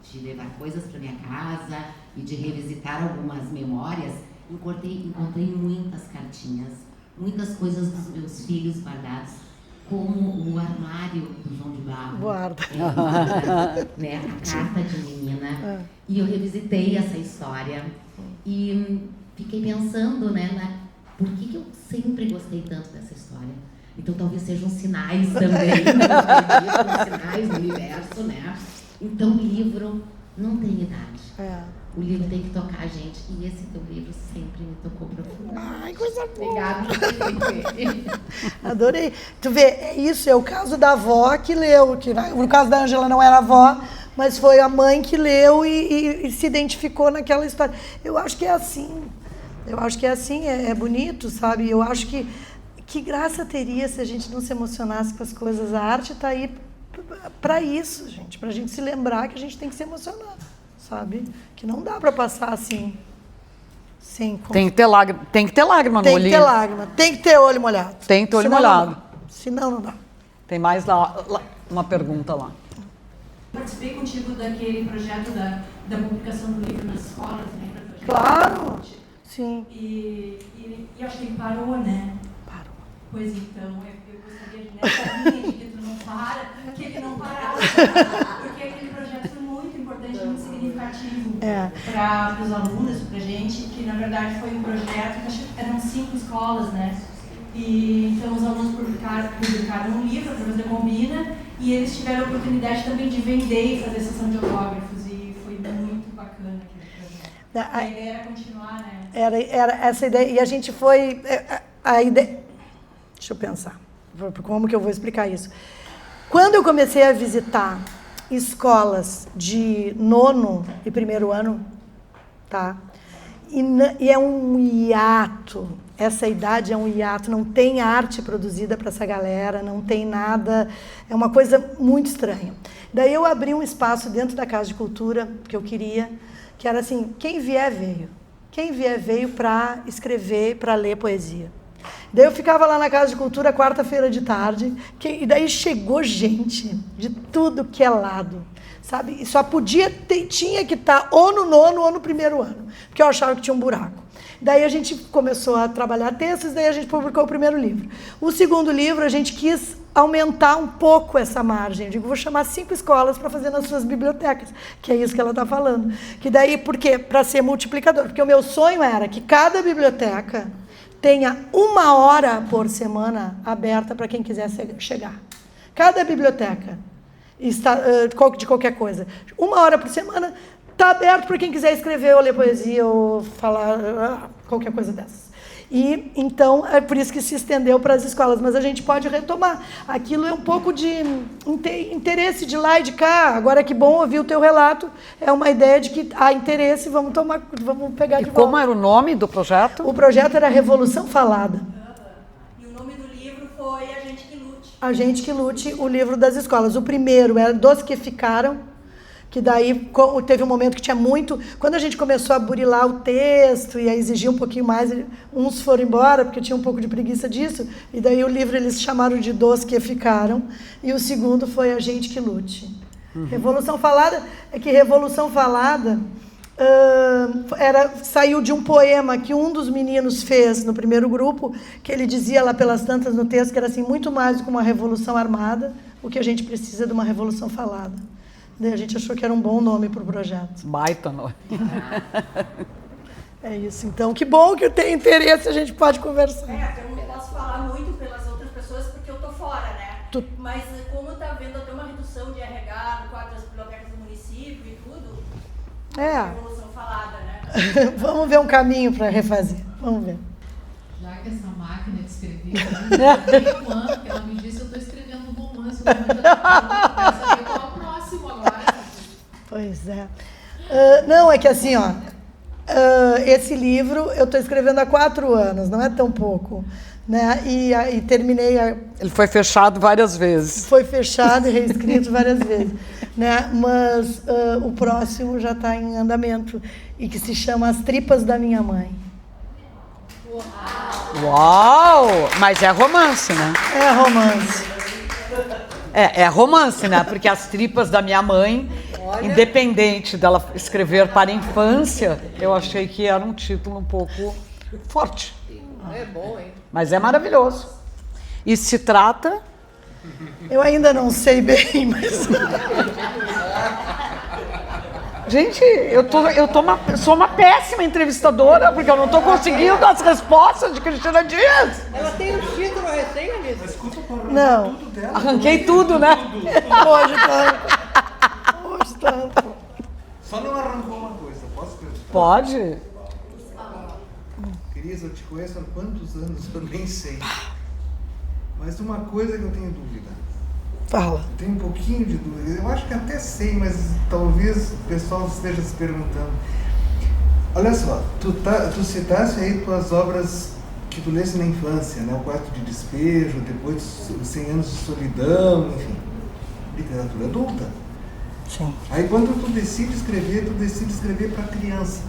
de levar coisas para minha casa e de revisitar algumas memórias, encontrei muitas cartinhas, muitas coisas dos meus filhos guardadas, como o armário do João de Barro. Guarda. Né, a carta de menina. E eu revisitei essa história e fiquei pensando, né, por que eu sempre gostei tanto dessa história. Então talvez sejam sinais também, sinais do universo, né? Então o livro não tem idade. O livro tem que tocar a gente. E esse teu livro sempre me tocou profundamente. Ai, coisa boa. Obrigada por ter feito ele. Adorei. Tu vê, isso é o caso da avó que leu. No caso da Ângela não era avó, mas foi a mãe que leu e se identificou naquela história. Eu acho que é assim. É bonito, sabe? Eu acho que graça teria se a gente não se emocionasse com as coisas. A arte está aí para isso, gente. Para a gente se lembrar que a gente tem que se emocionar, sabe? Que não dá para passar assim. Tem que ter lágrima no olho. Tem que ter lágrima. Tem que ter olho molhado. Tem que ter olho molhado. Senão não dá. Tem mais lá, uma pergunta lá. Participei contigo daquele projeto da publicação do livro nas escolas, né? Claro. Sim. E acho que ele parou, né? Parou. Pois então, eu gostaria nessa linha de que tu não para, que ele não parasse. Porque aquele projeto foi muito importante, muito significativo para os alunos, para a gente, que na verdade foi um projeto, acho que eram 5 escolas, né? E então os alunos publicaram um livro, a professora Combina, e eles tiveram a oportunidade também de vender e fazer sessão de autógrafos, e foi muito bacana aquele projeto. A ideia era continuar, né? Era essa ideia, e a gente foi... A ideia... Deixa eu pensar, como que eu vou explicar isso. Quando eu comecei a visitar escolas de 9º e 1º ano, tá? E é um hiato, essa idade é um hiato, não tem arte produzida para essa galera, não tem nada, é uma coisa muito estranha. Daí eu abri um espaço dentro da Casa de Cultura, que eu queria, que era assim, quem vier veio. Quem vier veio para escrever, para ler poesia. Daí eu ficava lá na Casa de Cultura, quarta-feira de tarde, e daí chegou gente de tudo que é lado, sabe? E só tinha que estar ou no 9º ou no 1º ano, porque eu achava que tinha um buraco. Daí a gente começou a trabalhar textos, daí a gente publicou o 1º livro. O 2º livro a gente quis aumentar um pouco essa margem. Eu digo, vou chamar 5 escolas para fazer nas suas bibliotecas, que é isso que ela está falando. Que daí, por quê? Para ser multiplicador. Porque o meu sonho era que cada biblioteca tenha 1 hora por semana aberta para quem quiser chegar. Cada biblioteca de qualquer coisa. 1 hora por semana está aberto para quem quiser escrever ou ler poesia ou falar qualquer coisa dessas. E então é por isso que se estendeu para as escolas, mas a gente pode retomar. Aquilo é um pouco de interesse de lá e de cá. Agora que bom ouvir o teu relato, é uma ideia de que há interesse, vamos pegar de volta. E como era o nome do projeto? O projeto era Revolução Falada. E o nome do livro foi A Gente que Lute. A Gente que Lute, o livro das escolas. O primeiro era Dos que Ficaram, que daí teve um momento que tinha muito... Quando a gente começou a burilar o texto e a exigir um pouquinho mais, uns foram embora, porque tinha um pouco de preguiça disso, e daí o livro eles chamaram de Dos que Ficaram, e o segundo foi A Gente que Lute. Revolução Falada, é que Revolução Falada saiu de um poema que um dos meninos fez no primeiro grupo, que ele dizia lá pelas tantas no texto, que era assim, muito mais do que uma revolução armada, o que a gente precisa é de uma revolução falada. A gente achou que era um bom nome para o projeto. Baita nome. É isso. Então, que bom que eu tenho interesse, a gente pode conversar. Eu não posso falar muito pelas outras pessoas porque eu tô fora, né? Mas como tá vendo até uma redução de RH no quadro das bibliotecas do município e tudo, revolução falada, né? Vamos ver um caminho para refazer. Vamos ver. Já que essa máquina de escrever, tem um ano que ela me disse, eu estou escrevendo um romance, eu quero saber qual é o próximo agora. Pois é. Não, é que assim, ó, esse livro eu estou escrevendo há 4 anos, não é tão pouco, né? E terminei... Ele foi fechado várias vezes. Foi fechado e reescrito várias vezes, né? Mas o próximo já está em andamento e que se chama As Tripas da Minha Mãe. Uau! Mas é romance, né? É romance. É romance, né? Porque As Tripas da Minha Mãe, independente dela escrever para a infância, eu achei que era um título um pouco forte. É bom, hein? Mas é maravilhoso. E se trata... Eu ainda não sei bem, mas... Gente, sou uma péssima entrevistadora, porque eu não estou conseguindo as respostas de Cristina Dias. Ela tem um título recém, Alice. Não. Arranquei tudo, né? Hoje tanto. Só não arrancou uma coisa, posso perguntar? Pode. Cris, eu te conheço há quantos anos? Eu nem sei. Mas uma coisa que eu tenho dúvida. Fala. Eu tenho um pouquinho de dúvida. Eu acho que até sei, mas talvez o pessoal esteja se perguntando. Olha só, tu citaste aí tuas obras que tu leste na infância, né? O Quarto de Despejo, depois os 100 Anos de Solidão, enfim. Literatura adulta. Sim. Aí quando tu decide escrever para criança.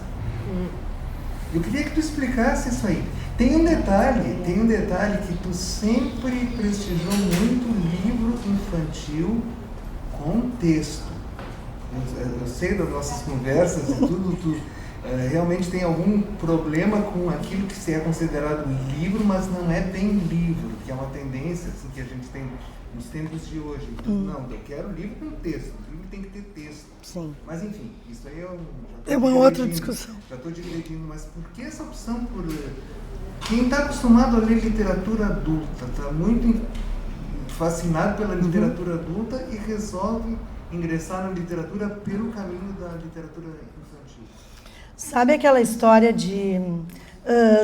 Eu queria que tu explicasse isso aí. Tem um detalhe que tu sempre prestigiou muito livro infantil com texto. Eu sei das nossas conversas e tudo, tu realmente tem algum problema com aquilo que é considerado livro, mas não é bem livro, que é uma tendência assim, que a gente tem nos tempos de hoje. Não, eu quero livro com texto, o livro tem que ter texto. Sim. Mas enfim, isso aí é uma outra discussão. Já estou dividindo, mas por que essa opção por... Quem está acostumado a ler literatura adulta, está muito fascinado pela literatura adulta e resolve ingressar na literatura pelo caminho da literatura infantil. Sabe aquela história de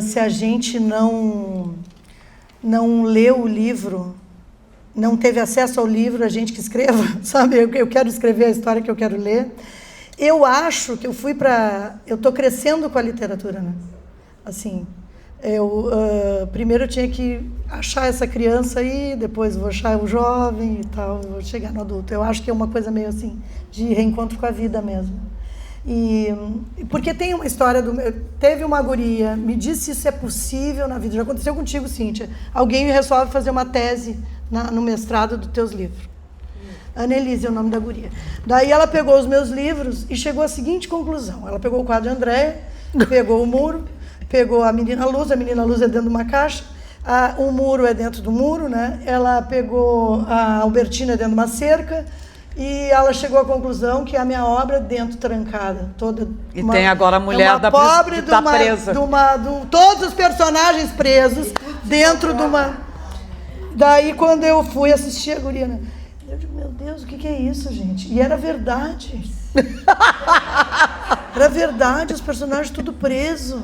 se a gente não leu o livro, não teve acesso ao livro, a gente que escreva, sabe? Eu quero escrever a história que eu quero ler. Eu acho que eu estou crescendo com a literatura, né? Assim, primeiro eu tinha que achar essa criança aí, depois vou achar o jovem e tal, vou chegar no adulto. Eu acho que é uma coisa meio assim, de reencontro com a vida mesmo. Porque tem uma história teve uma guria, me disse se isso é possível na vida. Já aconteceu contigo, Cíntia. Alguém resolve fazer uma tese no mestrado dos teus livros. Annelise é o nome da guria. Daí ela pegou os meus livros e chegou à seguinte conclusão. Ela pegou o quadro de Andréia, pegou o muro, pegou a Menina Luz é dentro de uma caixa, o muro é dentro do muro, né? Ela pegou a Albertina dentro de uma cerca, e ela chegou à conclusão que a minha obra dentro trancada, toda... E tem agora a mulher que está presa. Todos os personagens presos dentro de uma... Daí quando eu fui assistir a guria, né? Eu digo, meu Deus, o que é isso, gente? E era verdade. Era verdade, os personagens tudo preso.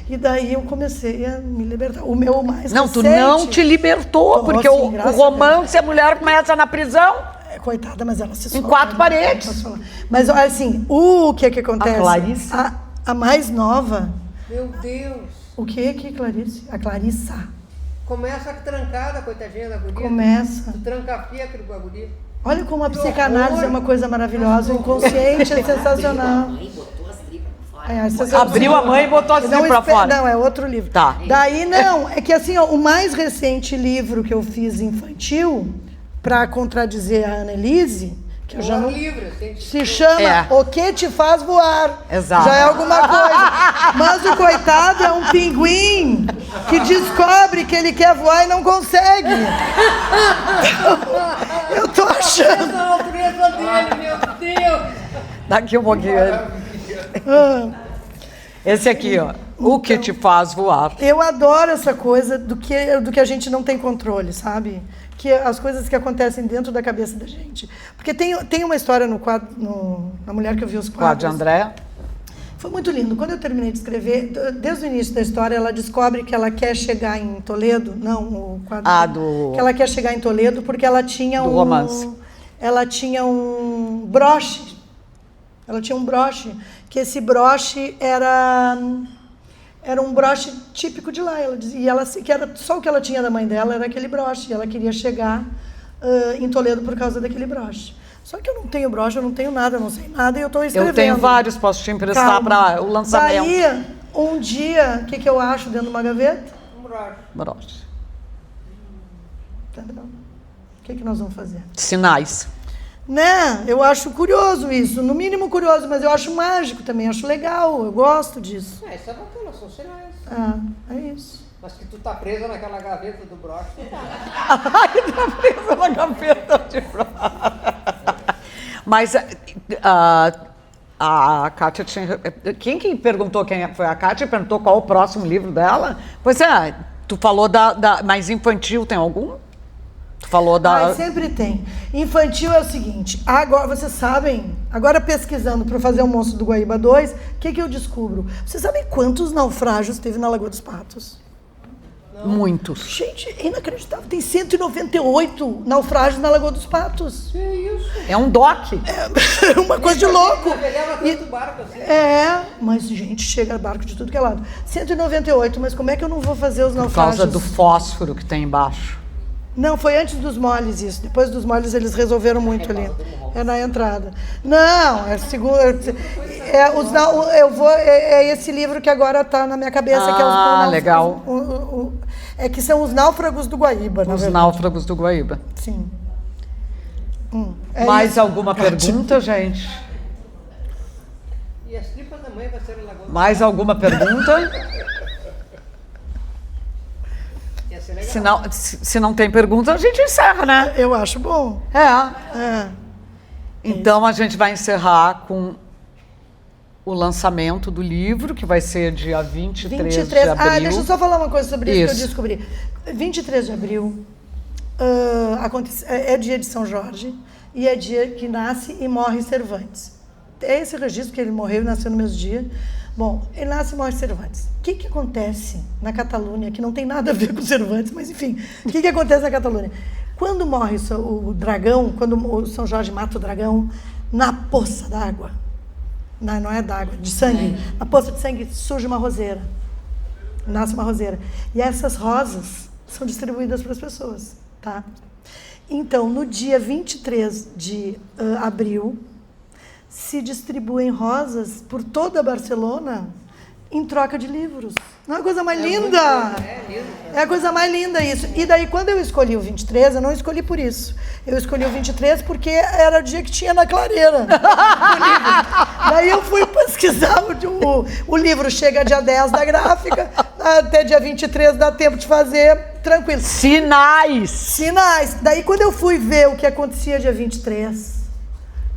E daí eu comecei a me libertar. O meu mais Não, tu recente... não te libertou, porque sim, o graças romance, a mulher começa na prisão. Coitada, mas ela se Em solta, 4 né? paredes. Não posso falar. Mas, olha, assim, o que acontece? A Clarice? A mais nova... Meu Deus. O que Clarice? A Clarissa. Começa trancada, coitadinha da guria. Começa. Tu tranca-fia aquele com a guria. Olha como a psicanálise é uma coisa maravilhosa. O inconsciente é sensacional. Mãe botou as tripas pra fora. É, você Abriu a mãe e botou assim não, pra fora. Não, é outro livro. Tá. Daí, não, é que assim, ó, o mais recente livro que eu fiz infantil, para contradizer a Annelise, que eu já não... Livre, assim. Se chama O Que Te Faz Voar. Exato. Já é alguma coisa. Mas o coitado é um pinguim que descobre que ele quer voar e não consegue. Eu tô achando... Essa natureza dele, meu Deus. Daqui um pouquinho. Ah, Esse aqui, ó. O que te faz voar. eu adoro essa coisa do que a gente não tem controle, sabe? Que as coisas que acontecem dentro da cabeça da gente. Porque tem uma história no quadro, na Mulher que Eu Vi os Quadro de Quadros. André. Foi muito lindo. Quando eu terminei de escrever, desde o início da história, ela descobre que ela quer chegar em Toledo. Não, o quadro. Que ela quer chegar em Toledo porque ela tinha do romance. Ela tinha um broche. Ela tinha um broche. Que esse broche era um broche típico de lá. Ela dizia, que era só o que ela tinha da mãe dela era aquele broche. E ela queria chegar em Toledo por causa daquele broche. Só que eu não tenho broche, eu não tenho nada, eu não sei nada e eu estou escrevendo. Eu tenho vários, posso te emprestar para o lançamento. Daí, um dia, o que eu acho dentro de uma gaveta? Broche. Entendeu? O que nós vamos fazer? Sinais. Né? Eu acho curioso isso, no mínimo curioso, mas eu acho mágico também, acho legal, eu gosto disso. Isso é bacana, são sinais. É isso. Mas que tu tá presa naquela gaveta do broche. Ai, tá presa na gaveta de broche. Mas a Kátia tinha... Quem que perguntou quem foi? A Kátia perguntou qual o próximo livro dela? Pois é, tu falou mais infantil, tem algum? Tu falou Sempre tem. Infantil é o seguinte, agora, vocês sabem, agora pesquisando para fazer o Monstro do Guaíba 2, o que eu descubro? Vocês sabem quantos naufrágios teve na Lagoa dos Patos? Muitos. Gente, é inacreditável. Tem 198 naufrágios na Lagoa dos Patos. Que isso? É um doc. É uma coisa de louco. Navegava tanto barco assim. Mas, gente, chega barco de tudo que é lado. 198, mas como é que eu não vou fazer os Por naufrágios? causa do fósforo que tem embaixo. Não, foi antes dos moles isso. Depois dos moles eles resolveram muito ali. É na entrada. Não, é segundo. É esse livro que agora está na minha cabeça, que é os legal. Que são os náufragos do Guaíba, na Os verdade. náufragos do Guaíba. Sim. Mais alguma pergunta, gente? E as tripas da mãe vai ser em Lagoa. Mais alguma pergunta? Ia ser legal. Se não tem pergunta, a gente encerra, né? Eu acho bom. Então a gente vai encerrar com o lançamento do livro, que vai ser dia 23 de abril. Deixa eu só falar uma coisa sobre isso que eu Isso. descobri. 23 de abril é dia de São Jorge e é dia que nasce e morre Cervantes. É esse registro que ele morreu e nasceu no mesmo dia. Bom, ele nasce e morre Cervantes. O que acontece na Catalunha, que não tem nada a ver com Cervantes, mas enfim, o que acontece na Catalunha? Quando morre o dragão, quando o São Jorge mata o dragão, na poça d'água, não é d'água, de sangue, na poça de sangue surge uma roseira, nasce uma roseira. E essas rosas são distribuídas para as pessoas, tá? Então, no dia 23 de abril, se distribuem rosas por toda Barcelona em troca de livros. Não é a coisa mais linda? É a coisa mais linda isso. E daí, quando eu escolhi o 23, eu não escolhi por isso. Eu escolhi o 23 porque era o dia que tinha na clareira. Daí eu fui pesquisar o livro. Chega dia 10 da gráfica, até dia 23 dá tempo de fazer, tranquilo. Sinais! Daí, quando eu fui ver o que acontecia dia 23...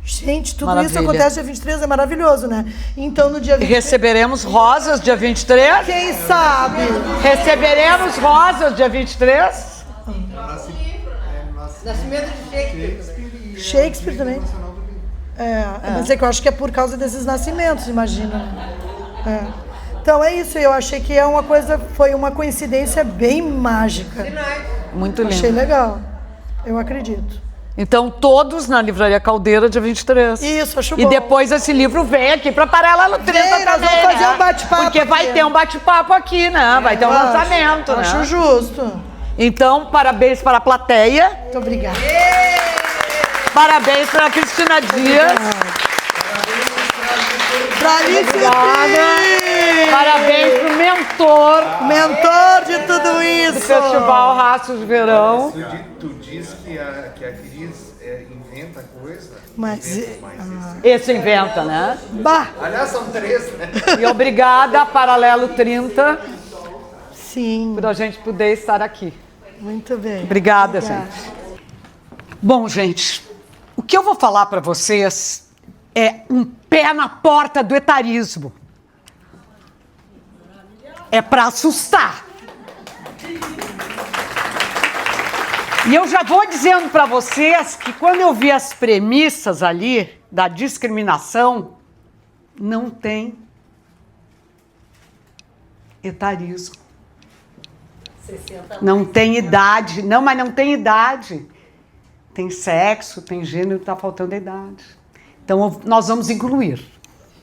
Gente, tudo Maravilha. isso acontece dia 23, é maravilhoso, né? Então, no dia 23... Receberemos rosas dia 23? Quem sabe? Receberemos rosas dia 23? Nascimento de Shakespeare. Shakespeare também. Mas é que eu acho que é por causa desses nascimentos, imagina. Então é isso, eu achei que é uma coisa, foi uma coincidência bem mágica. Muito lindo. Achei legal. Eu acredito. Então, todos na Livraria Caldeira, dia 23. Isso, acho E bom. depois esse livro vem aqui para Paralelo 30 Vem, nós também, vamos fazer né? um bate-papo Porque vai aqui. ter um bate-papo aqui, né? Vai ter um lançamento, né? Acho justo. Então, parabéns para a plateia. Muito obrigada. Parabéns para a Cristina Dias. Pra Alice Pires, Parabéns para o mentor de tudo do isso. Festival Rastros de Verão. Tu diz que a Cris inventa coisa. Mas, Esse inventa, né? bah, Aliás, são 3, né? E obrigada, Paralelo 30, sim, por a gente poder estar aqui. muito bem. Obrigada, gente. Bom, gente, o que eu vou falar para vocês é um pé na porta do etarismo. É para assustar. E eu já vou dizendo para vocês que quando eu vi as premissas ali da discriminação, não tem etarismo. Não tem idade. Não, mas não tem idade. Tem sexo, tem gênero, está faltando a idade. Então, nós vamos incluir.